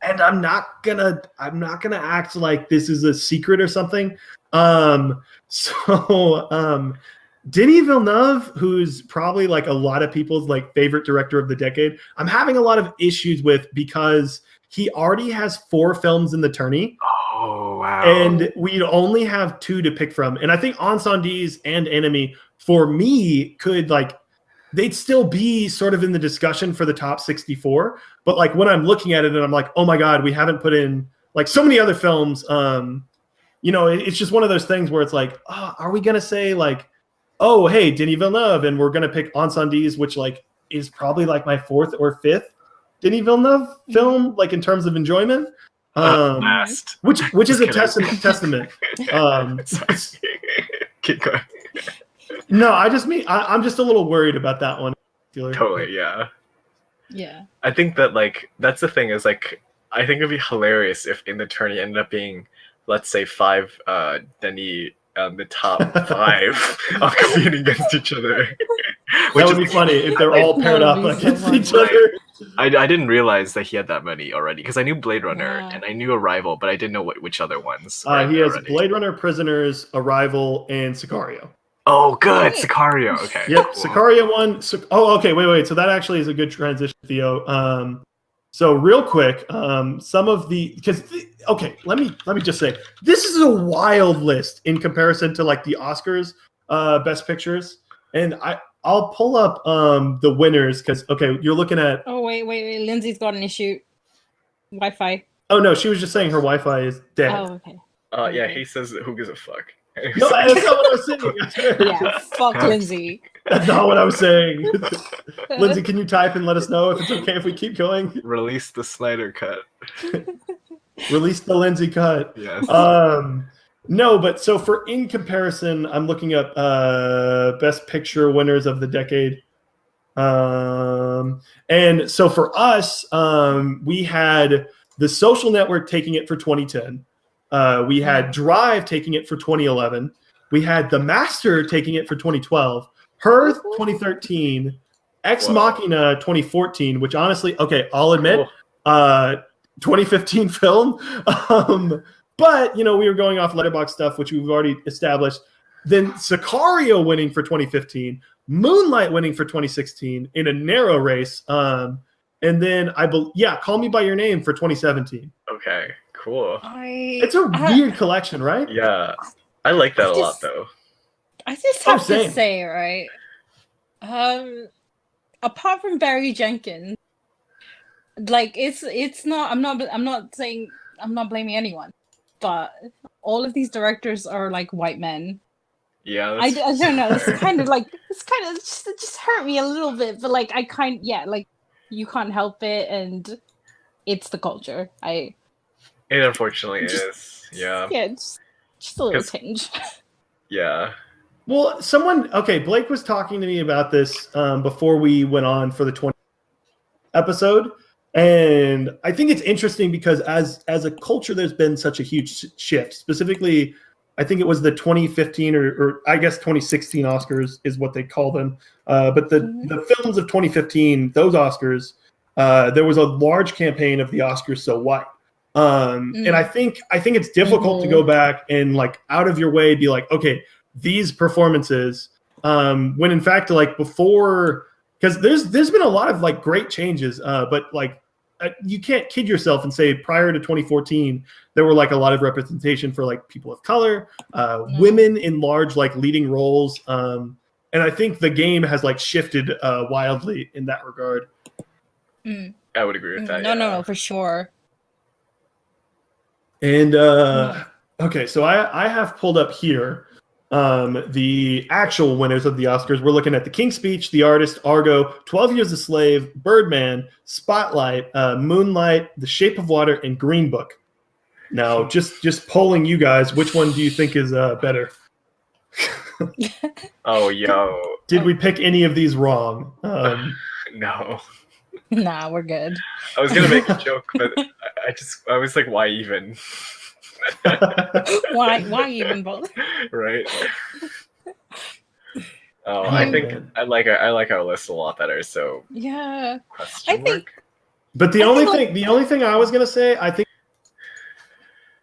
[SPEAKER 1] And I'm not gonna act like this is a secret or something. Denis Villeneuve, who's probably like a lot of people's like favorite director of the decade, I'm having a lot of issues with because he already has 4 films in the tourney.
[SPEAKER 2] Oh wow!
[SPEAKER 1] And we'd only have 2 to pick from, and I think Encendies and Enemy for me could like. They'd still be sort of in the discussion for the top 64. But like when I'm looking at it and I'm like, oh my God, we haven't put in like so many other films. It's just one of those things where it's like, are we going to say like, oh, hey, Denis Villeneuve, and we're going to pick Encendies, which like is probably like my 4th or 5th Denis Villeneuve film, like in terms of enjoyment. Which is a testament.
[SPEAKER 2] Keep going.
[SPEAKER 1] No, I'm just a little worried about that one.
[SPEAKER 2] Totally, yeah.
[SPEAKER 4] Yeah.
[SPEAKER 2] I think that like that's the thing is like I think it'd be hilarious if in the tourney ended up being, let's say 5 Denis the top 5 of competing against each other.
[SPEAKER 1] That would be funny if they're all paired up against each other.
[SPEAKER 2] I didn't realize that he had that many already because I knew Blade Runner and I knew Arrival, but I didn't know which other ones.
[SPEAKER 1] He has Blade Runner, Prisoners, Arrival, and Sicario.
[SPEAKER 2] Oh, good. Sicario. Okay.
[SPEAKER 1] Yep.
[SPEAKER 2] Cool.
[SPEAKER 1] Sicario won. Okay. Wait. So that actually is a good transition, Theo. So real quick, some of the let me just say this is a wild list in comparison to like the Oscars, Best Pictures, and I'll pull up the winners because you're looking at.
[SPEAKER 4] Oh wait. Lindsay's got an issue. Wi-Fi.
[SPEAKER 1] Oh no, she was just saying her Wi-Fi is dead.
[SPEAKER 4] Oh okay.
[SPEAKER 2] Yeah, he says who gives a fuck.
[SPEAKER 1] No, that's not what I was saying.
[SPEAKER 4] Yeah, fuck Lindsay.
[SPEAKER 1] That's not what I was saying. Lindsay, can you type and let us know if it's okay if we keep going?
[SPEAKER 2] Release the Snyder cut.
[SPEAKER 1] Release the Lindsay cut.
[SPEAKER 2] Yes.
[SPEAKER 1] No, but so for in comparison, I'm looking up Best Picture winners of the decade. And so for us, we had The Social Network taking it for 2010. We had Drive taking it for 2011. We had The Master taking it for 2012. Her 2013. Ex Machina 2014, which honestly, I'll admit, 2015 film. But, we were going off Letterboxd stuff, which we've already established. Then Sicario winning for 2015. Moonlight winning for 2016 in a narrow race. And then, Call Me By Your Name for 2017.
[SPEAKER 2] Okay. Cool.
[SPEAKER 1] It's a weird collection, right?
[SPEAKER 2] Yeah. I like that a lot, though.
[SPEAKER 4] I just have to say, right? Apart from Barry Jenkins, like it's not. I'm not saying I'm not blaming anyone, but all of these directors are like white men.
[SPEAKER 2] Yeah.
[SPEAKER 4] I don't know. It just hurt me a little bit, but like you can't help it, and it's the culture.
[SPEAKER 2] It unfortunately is. Yeah.
[SPEAKER 4] Yeah, just a little tinge.
[SPEAKER 2] Yeah.
[SPEAKER 1] Well, Blake was talking to me about this before we went on for the 20 episode. And I think it's interesting because as a culture, there's been such a huge shift. Specifically, I think it was the 2015 or I guess 2016 Oscars is what they call them. But the films of 2015, those Oscars, there was a large campaign of the Oscars so white. And I think it's difficult to go back and like out of your way be like, okay, these performances, when in fact like before, because there's been a lot of like great changes, but like you can't kid yourself and say prior to 2014 there were like a lot of representation for like people of color, women in large like leading roles, and I think the game has like shifted wildly in that regard.
[SPEAKER 2] I would agree with that.
[SPEAKER 4] No, for sure.
[SPEAKER 1] And okay, so I have pulled up here the actual winners of the Oscars. We're looking at The King's Speech, The Artist, Argo, 12 Years a Slave, Birdman, Spotlight, Moonlight, The Shape of Water, and Green Book. Now, just polling you guys, which one do you think is better?
[SPEAKER 2] Oh, yo.
[SPEAKER 1] Did we pick any of these wrong?
[SPEAKER 2] No.
[SPEAKER 4] Nah, we're good.
[SPEAKER 2] I was gonna make a joke, but I was like, why even?
[SPEAKER 4] Why even bother?
[SPEAKER 2] Right. Oh, I think I like our list a lot better. So
[SPEAKER 4] yeah,
[SPEAKER 2] question mark?
[SPEAKER 1] But the only thing I was gonna say, I think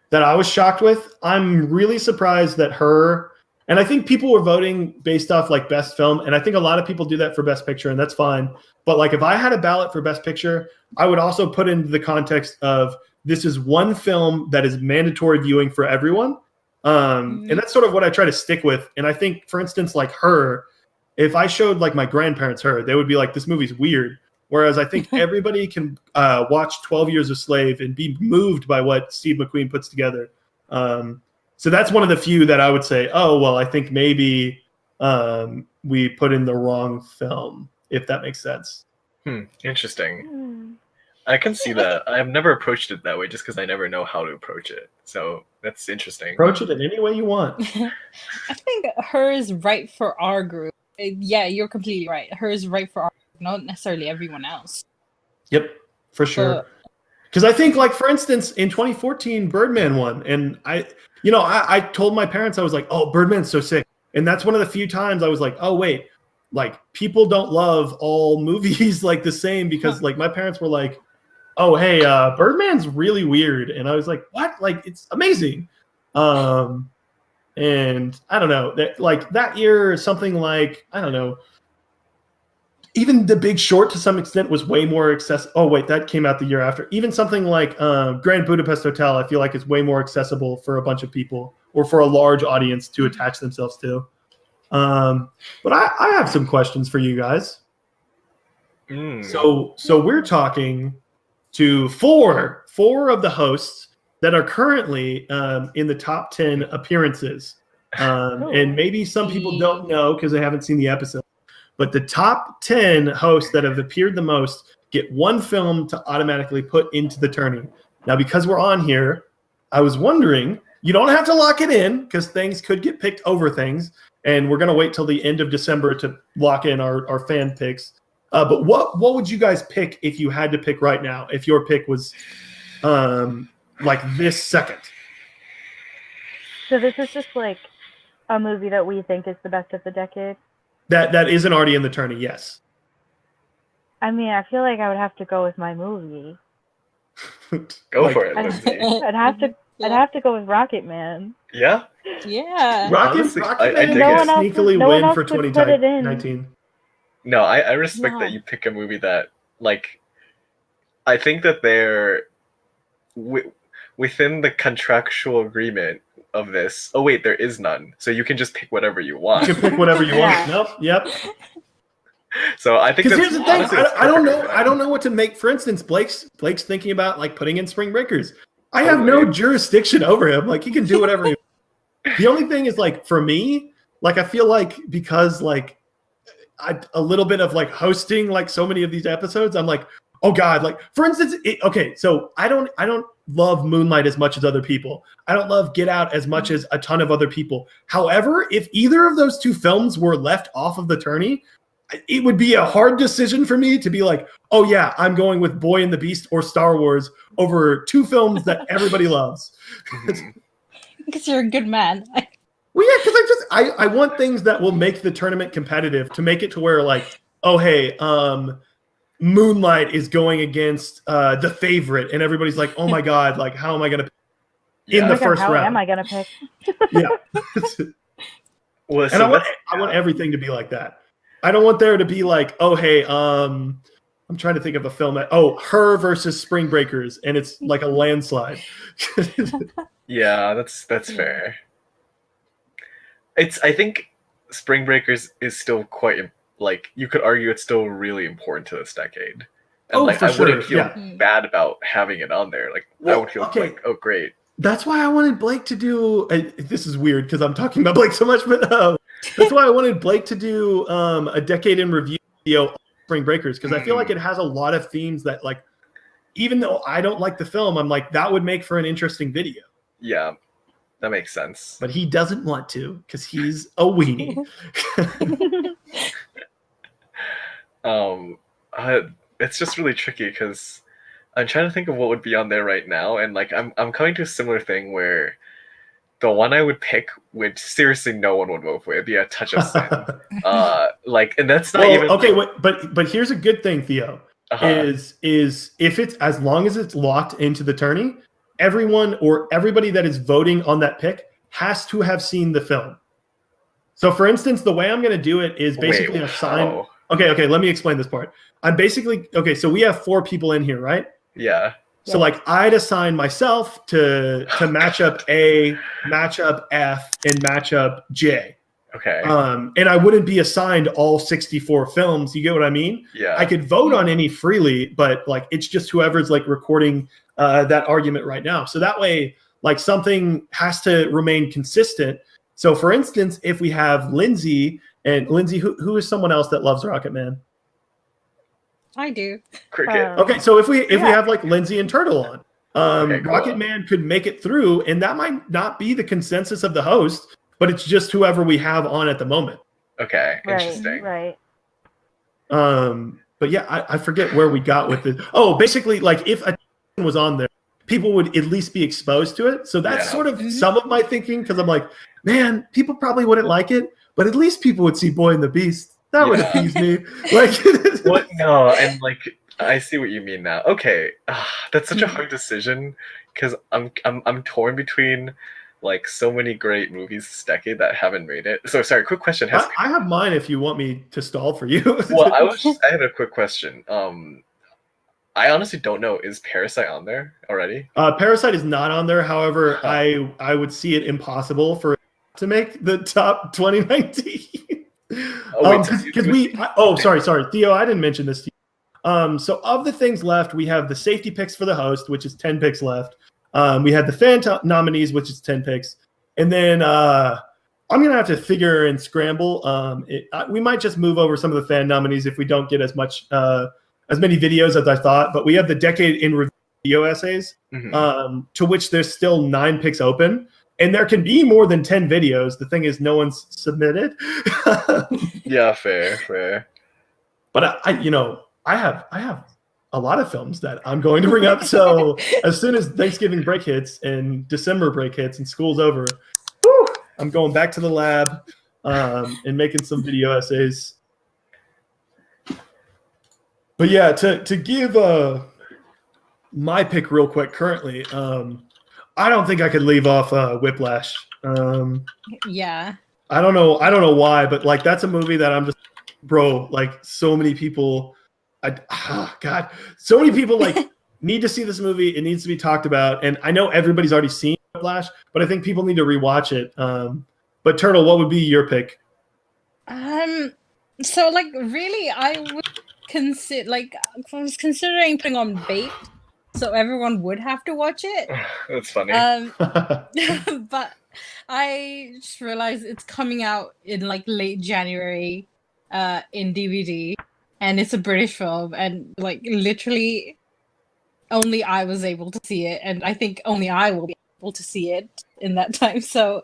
[SPEAKER 1] that I was shocked with, I'm really surprised that her, and I think people were voting based off like best film, and I think a lot of people do that for best picture, and that's fine. But like if I had a ballot for best picture, I would also put into the context of this is one film that is mandatory viewing for everyone. And that's sort of what I try to stick with. And I think, for instance, like Her, if I showed like my grandparents Her, they would be like, this movie's weird. Whereas I think everybody can watch 12 Years a Slave and be moved by what Steve McQueen puts together. So that's one of the few that I would say, oh, well, I think maybe we put in the wrong film, if that makes sense.
[SPEAKER 2] Interesting. I can see that. I've never approached it that way just because I never know how to approach it. So that's interesting.
[SPEAKER 1] Approach it in any way you want.
[SPEAKER 4] I think Her is right for our group. Yeah, you're completely right. Her is right for our group, not necessarily everyone else.
[SPEAKER 1] Yep, for sure. Because I think, like, for instance, in 2014, Birdman won. And I told my parents, I was like, oh, Birdman's so sick. And that's one of the few times I was like, oh, wait, like, people don't love all movies like the same, because like my parents were like, oh, hey, Birdman's really weird. And I was like, what? Like, it's amazing. And I don't know, that year, something like, I don't know, even The Big Short to some extent was way more accessible. Oh, wait, that came out the year after. Even something like Grand Budapest Hotel, I feel like is way more accessible for a bunch of people or for a large audience to attach themselves to. But I have some questions for you guys. So we're talking to four of the hosts that are currently in the top 10 appearances. And maybe some people don't know because they haven't seen the episode. But the top 10 hosts that have appeared the most get one film to automatically put into the tourney. Now, because we're on here, I was wondering, you don't have to lock it in because things could get picked over things. And we're going to wait till the end of December to lock in our fan picks. But what would you guys pick if you had to pick right now, if your pick was like this second?
[SPEAKER 5] So this is just like a movie that we think is the best of the decade?
[SPEAKER 1] That isn't already in the tourney, yes.
[SPEAKER 5] I mean, I feel like I would have to go with my movie.
[SPEAKER 2] Go for it, Lindsay.
[SPEAKER 5] I'd have to go with Rocket Man.
[SPEAKER 2] Yeah?
[SPEAKER 4] Yeah.
[SPEAKER 1] Rocket Man sneakily win for 2019.
[SPEAKER 2] No, I respect that you pick a movie that, like, I think that they're within the contractual agreement of this. Oh wait, there is none. So you can just pick whatever you want.
[SPEAKER 1] You can pick whatever you want. Nope. Yep.
[SPEAKER 2] So I think that's,
[SPEAKER 1] here's the thing. I don't know what to make. For instance, Blake's thinking about like putting in Spring Breakers. I have no jurisdiction over him. Like he can do whatever he wants. The only thing is like for me, like I feel like because like a little bit of like hosting like so many of these episodes, I'm like, oh God, like for instance, okay, so I don't love Moonlight as much as other people. I don't love Get Out as much as a ton of other people. However, if either of those two films were left off of the tourney, it would be a hard decision for me to be like, oh yeah, I'm going with Boy and the Beast or Star Wars over two films that everybody loves.
[SPEAKER 4] Because you're a good man.
[SPEAKER 1] Well, yeah, because I want things that will make the tournament competitive, to make it to where like, oh hey, Moonlight is going against The Favorite, and everybody's like, oh my god, like how am I gonna
[SPEAKER 2] Yeah.
[SPEAKER 1] in
[SPEAKER 5] Oh
[SPEAKER 1] the
[SPEAKER 5] my God,
[SPEAKER 1] first
[SPEAKER 5] how
[SPEAKER 1] round?
[SPEAKER 5] am I gonna pick?
[SPEAKER 1] Yeah.
[SPEAKER 2] Well,
[SPEAKER 1] And
[SPEAKER 2] so
[SPEAKER 1] I want
[SPEAKER 2] that's-
[SPEAKER 1] everything to be like that. I don't want there to be like, oh hey, I'm trying to think of a film that Her versus Spring Breakers, and it's like a landslide.
[SPEAKER 2] yeah, that's fair. I think Spring Breakers is still quite like you could argue it's still really important to this decade. And
[SPEAKER 1] Oh,
[SPEAKER 2] like
[SPEAKER 1] for
[SPEAKER 2] I wouldn't
[SPEAKER 1] sure,
[SPEAKER 2] feel
[SPEAKER 1] yeah.
[SPEAKER 2] bad about having it on there. Like I
[SPEAKER 1] Well,
[SPEAKER 2] would feel
[SPEAKER 1] okay.
[SPEAKER 2] like, oh great.
[SPEAKER 1] That's why I wanted Blake to do. This is weird because I'm talking about Blake so much, but that's why I wanted Blake to do a decade in review video on Spring Breakers, because I feel like it has a lot of themes that, like, even though I don't like the film, I'm like, that would make for an interesting video.
[SPEAKER 2] Yeah, that makes sense.
[SPEAKER 1] But he doesn't want to because he's a weenie.
[SPEAKER 2] It's just really tricky because I'm trying to think of what would be on there right now, and like I'm coming to a similar thing where the one I would pick, which seriously no one would vote for, it'd be A Touch of Sin. Like, and that's not even
[SPEAKER 1] okay. But here's a good thing, Theo. Is if it's, as long as it's locked into the tourney, everyone or everybody that is voting on that pick has to have seen the film. So, for instance, the way I'm going to do it is basically assign.
[SPEAKER 2] how?
[SPEAKER 1] Okay. Let me explain this part. I'm basically So we have 4 people in here, right?
[SPEAKER 2] Yeah.
[SPEAKER 1] So like I'd assign myself to matchup A, matchup F, and matchup J.
[SPEAKER 2] Okay.
[SPEAKER 1] And I wouldn't be assigned all 64 films. You get what I mean?
[SPEAKER 2] Yeah.
[SPEAKER 1] I could vote on any freely, but like it's just whoever's like recording that argument right now. So that way, like something has to remain consistent. So for instance, if we have Lindsay, who is someone else that loves Rocket Man?
[SPEAKER 4] I do.
[SPEAKER 2] Cricket.
[SPEAKER 1] Okay, so if we have like Lindsay and Turtle on,
[SPEAKER 2] Okay, cool.
[SPEAKER 1] Rocket Man could make it through, and that might not be the consensus of the host, but it's just whoever we have on at the moment.
[SPEAKER 2] Okay. Interesting.
[SPEAKER 5] Right.
[SPEAKER 1] But yeah, I forget where we got with it. Oh, basically, like if a was on there, people would at least be exposed to it. So that's sort of some of my thinking, because I'm like, man, people probably wouldn't like it, but at least people would see Boy and the Beast. That would appease me. Like,
[SPEAKER 2] what? No, and like I see what you mean now. Okay, that's such a hard decision because I'm torn between like so many great movies this decade that haven't made it. So sorry, quick question.
[SPEAKER 1] I have mine if you want me to stall for you.
[SPEAKER 2] Well, I had a quick question. I honestly don't know. Is Parasite on there already?
[SPEAKER 1] Parasite is not on there. However, I would see it impossible for it to make the top 2019. Sorry, Theo, I didn't mention this to you. So of the things left, we have the safety picks for the host, which is 10 picks left. We had the fan nominees, which is 10 picks. And then I'm going to have to figure and scramble. We might just move over some of the fan nominees if we don't get as many videos as I thought. But we have the decade in review video essays, to which there's still 9 picks open. And there can be more than 10 videos. The thing is, no one's submitted.
[SPEAKER 2] Yeah, fair.
[SPEAKER 1] But I have a lot of films that I'm going to bring up. So as soon as Thanksgiving break hits and December break hits and school's over, I'm going back to the lab and making some video essays. But yeah, to give my pick real quick currently, I don't think I could leave off Whiplash.
[SPEAKER 4] Yeah.
[SPEAKER 1] I don't know why, but like that's a movie that I'm just, bro, like so many people, so many people like need to see this movie. It needs to be talked about. And I know everybody's already seen Whiplash, but I think people need to rewatch it. But Turtle, what would be your pick?
[SPEAKER 4] So like really I would consider, like I was considering putting on Bait, so everyone would have to watch it.
[SPEAKER 2] That's funny.
[SPEAKER 4] But I just realized it's coming out in like late January in DVD, and it's a British film, and like literally only I was able to see it, and I think only I will be able to see it in that time. So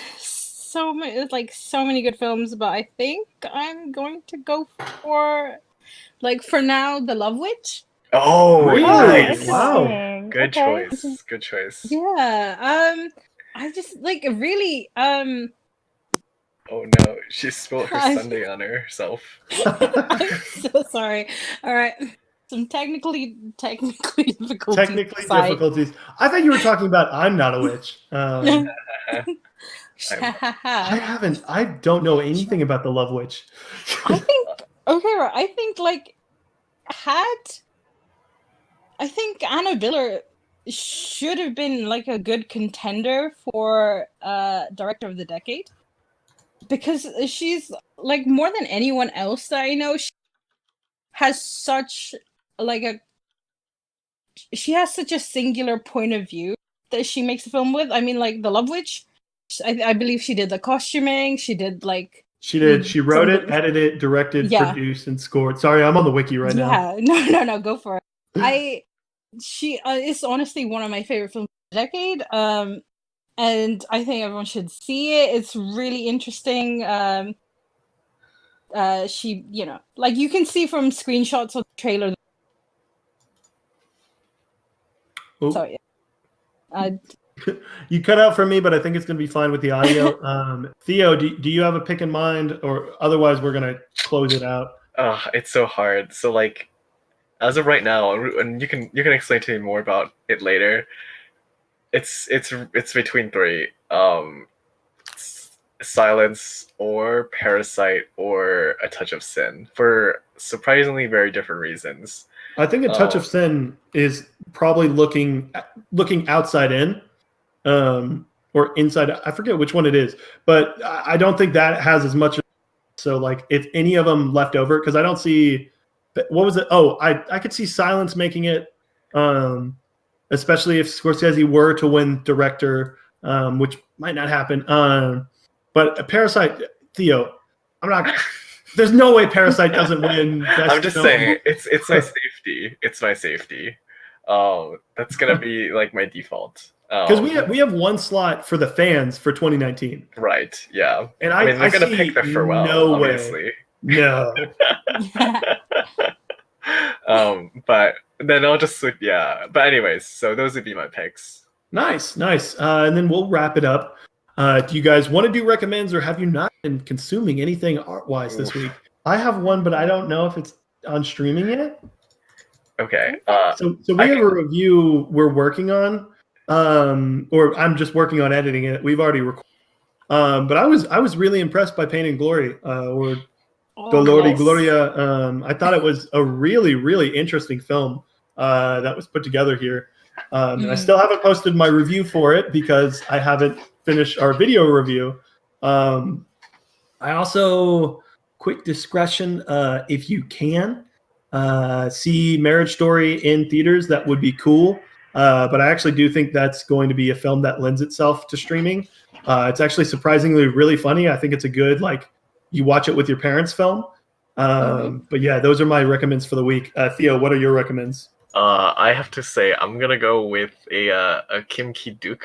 [SPEAKER 4] so many good films, but I think I'm going to go for, like, for now, The Love Witch.
[SPEAKER 2] Oh,
[SPEAKER 1] really?
[SPEAKER 2] nice.
[SPEAKER 1] Wow.
[SPEAKER 2] Good choice.
[SPEAKER 4] Yeah. I just like really
[SPEAKER 2] Oh no, she spilled her sundae on herself.
[SPEAKER 4] I'm so sorry. All right. Some technically difficulties.
[SPEAKER 1] Technically
[SPEAKER 4] aside.
[SPEAKER 1] difficulties. I thought you were talking about I'm Not a Witch. I don't know anything about the Love Witch.
[SPEAKER 4] I think okay, right. I think Anna Biller should have been like a good contender for director of the decade, because she's like, more than anyone else that I know, she has such a singular point of view that she makes a film with. I mean, like The Love Witch, I believe she did the costuming, she did like
[SPEAKER 1] She did. She wrote it, edited, directed,
[SPEAKER 4] Yeah.
[SPEAKER 1] produced, and scored. Sorry, I'm on the wiki right now.
[SPEAKER 4] Yeah, no, go for it. She is honestly one of my favorite films of the decade. And I think everyone should see it. It's really interesting. She, like you can see from screenshots of the trailer.
[SPEAKER 1] Oop.
[SPEAKER 4] So yeah.
[SPEAKER 1] You cut out for me, but I think it's going to be fine with the audio. Theo, do you have a pick in mind, or otherwise we're going to close it out?
[SPEAKER 2] It's so hard. So like, as of right now, and you can explain to me more about it later. It's between three: Silence, or Parasite, or A Touch of Sin, for surprisingly very different reasons.
[SPEAKER 1] I think A Touch of Sin is probably looking outside in, or inside. I forget which one it is, but I don't think that has as much. So like, if any of them left over, because I don't see. What was it? Oh, I could see Silence making it, especially if Scorsese were to win director, which might not happen. But Parasite, Theo, I'm not. There's no way Parasite doesn't win Best
[SPEAKER 2] I'm just
[SPEAKER 1] Film.
[SPEAKER 2] saying, it's my safety. It's my safety. That's gonna be like my default.
[SPEAKER 1] Because we have one slot for the fans for 2019.
[SPEAKER 2] Right. Yeah.
[SPEAKER 1] And
[SPEAKER 2] I mean, they're gonna
[SPEAKER 1] see
[SPEAKER 2] pick the farewell.
[SPEAKER 1] No
[SPEAKER 2] obviously.
[SPEAKER 1] way. No.
[SPEAKER 2] But then I'll just switch. Yeah. But anyways, so those would be my picks.
[SPEAKER 1] Nice. And then we'll wrap it up. Do you guys want to do recommends, or have you not been consuming anything art-wise this week? I have one, but I don't know if it's on streaming yet.
[SPEAKER 2] Okay.
[SPEAKER 1] So we have a review we're working on, or I'm just working on editing it. We've already recorded. But I was really impressed by Pain and Glory, or Dolor y Gloria. I thought it was a really, really interesting film that was put together here. And I still haven't posted my review for it because I haven't finished our video review. I also, quick discretion, if you can see Marriage Story in theaters, that would be cool. But I actually do think that's going to be a film that lends itself to streaming. It's actually surprisingly really funny. I think it's a good, like, you watch it with your parents film. But yeah, those are my recommends for the week. Theo, what are your recommends?
[SPEAKER 2] I have to say, I'm gonna go with a Kim Ki-duk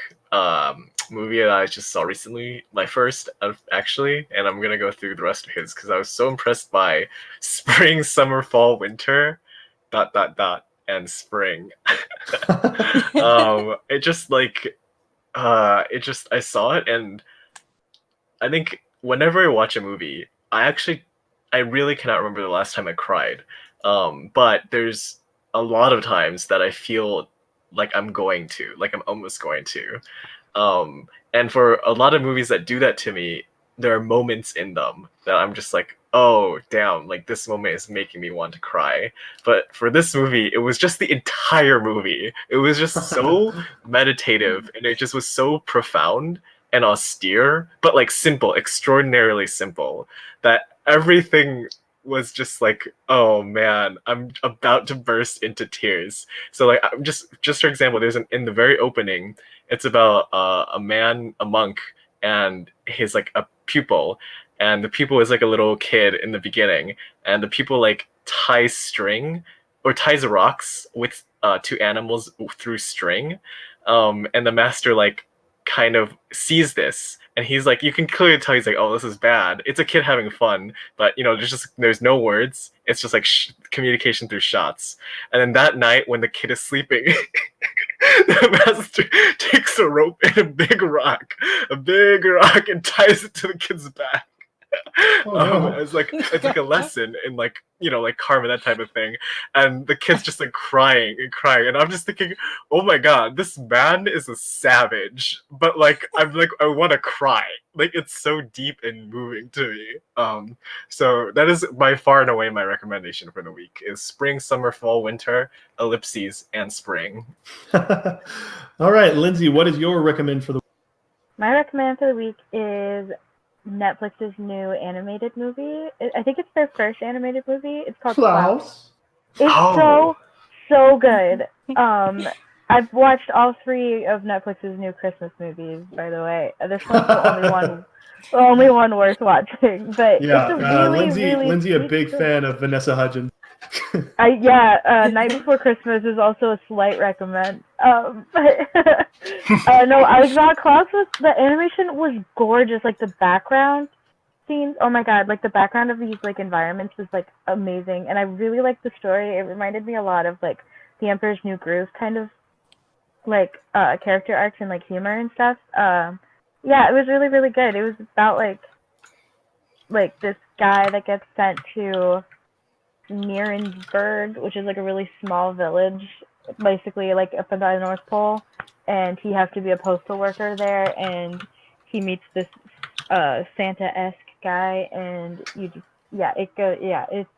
[SPEAKER 2] movie that I just saw recently, my first actually, and I'm gonna go through the rest of his because I was so impressed by spring, summer, fall, winter, ... and spring. It just like, I saw it, and I think whenever I watch a movie, I really cannot remember the last time I cried. But there's a lot of times that I feel like I'm almost going to. And for a lot of movies that do that to me, there are moments in them that I'm just like, oh, damn, like this moment is making me want to cry. But for this movie, it was just the entire movie. It was just so meditative, and it just was so profound and austere, but like simple, extraordinarily simple, that everything was just like, oh man, I'm about to burst into tears. So like, I'm just for example, there's in the very opening, it's about a monk, and his like a pupil, and the pupil is like a little kid in the beginning, and the pupil like ties rocks with two animals through string, and the master like kind of sees this, and he's like, you can clearly tell he's like, oh, this is bad. It's a kid having fun, but there's no words. It's just like communication through shots. And then that night when the kid is sleeping, the master takes a rope and a big rock, and ties it to the kid's back.
[SPEAKER 1] Oh, no.
[SPEAKER 2] It's like a lesson in like karma, that type of thing, and the kid's just like crying, and I'm just thinking, oh my god, this man is a savage, but like I'm like I want to cry, like it's so deep and moving to me. So that is by far and away my recommendation for the week is spring, summer, fall, winter, ellipses, and spring.
[SPEAKER 1] All right, Lindsay, what is your recommend for the
[SPEAKER 5] My recommend for the week is Netflix's new animated movie. I think it's their first animated movie. It's called Klaus. It's so good. I've watched all 3 of Netflix's new Christmas movies, by the way. This one's the only one worth watching. But
[SPEAKER 1] yeah,
[SPEAKER 5] it's a
[SPEAKER 1] Lindsay, a big fan of Vanessa Hudgens.
[SPEAKER 5] Night Before Christmas is also a slight recommend. No, I was not Klaus. The animation was gorgeous. Like the background scenes. Oh my god! Like the background of these like environments was like amazing, and I really liked the story. It reminded me a lot of like The Emperor's New Groove kind of like character arcs and like humor and stuff. Yeah, it was really really good. It was about like this guy that gets sent to Nuremberg, which is like a really small village, basically like up in the North Pole, and he has to be a postal worker there, and he meets this Santa-esque guy, and it's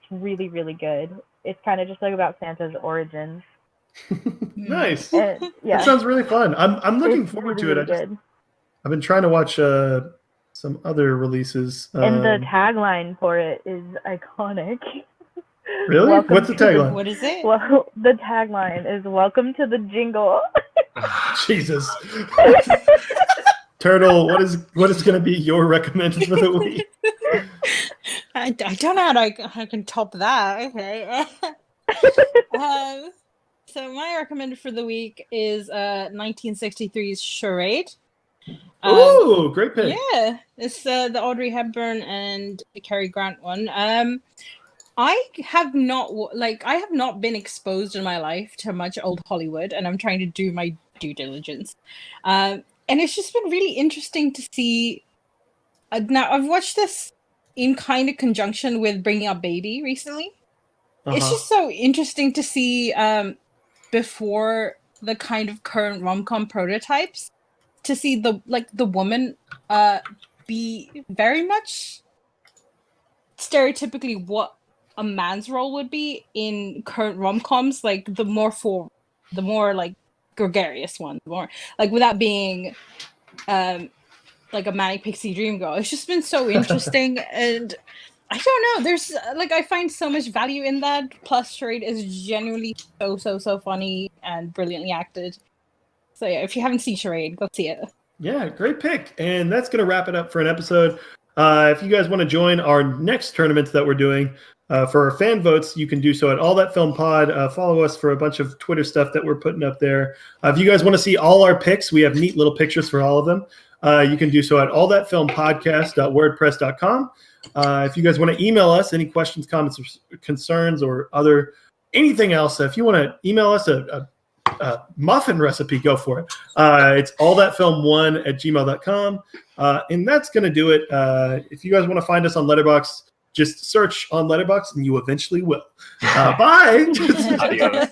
[SPEAKER 5] really really good. It's kind of just like about Santa's origins.
[SPEAKER 1] Nice.
[SPEAKER 5] And, yeah,
[SPEAKER 1] that sounds really fun. I'm looking forward to it.
[SPEAKER 5] Really
[SPEAKER 1] I've been trying to watch some other releases.
[SPEAKER 5] And the tagline for it is iconic.
[SPEAKER 1] Really? What's the tagline?
[SPEAKER 4] What is it?
[SPEAKER 5] Well, the tagline is "Welcome to the Jingle."
[SPEAKER 1] Jesus. Turtle, what is going to be your recommendation for the week?
[SPEAKER 4] I don't know how I can top that. Okay. So my recommended for the week is 1963's Charade.
[SPEAKER 1] Ooh, great pick.
[SPEAKER 4] Yeah, it's the Audrey Hepburn and the Cary Grant one. I have not been exposed in my life to much old Hollywood, and I'm trying to do my due diligence. And it's just been really interesting to see. Now I've watched this in kind of conjunction with Bringing Up Baby recently. It's just so interesting to see before the kind of current rom-com prototypes, to see the woman be very much stereotypically what a man's role would be in current rom-coms, like the more like gregarious one, more like without being like a manic pixie dream girl. It's just been so interesting. And I don't know, there's I find so much value in that. Plus Charade is genuinely so funny and brilliantly acted. So yeah, if you haven't seen Charade, go see it.
[SPEAKER 1] Yeah, great pick. And that's going to wrap it up for an episode. If you guys want to join our next tournaments that we're doing for our fan votes, you can do so at All That Film Pod. Follow us for a bunch of Twitter stuff that we're putting up there. If you guys want to see all our picks, we have neat little pictures for all of them. You can do so at allthatfilmpodcast.wordpress.com. If you guys want to email us any questions, comments, or concerns, or anything else, if you want to email us a muffin recipe, go for it. It's allthatfilm1@gmail.com. And that's going to do it. If you guys want to find us on Letterboxd, just search on Letterboxd and you eventually will. Bye.
[SPEAKER 2] Adios.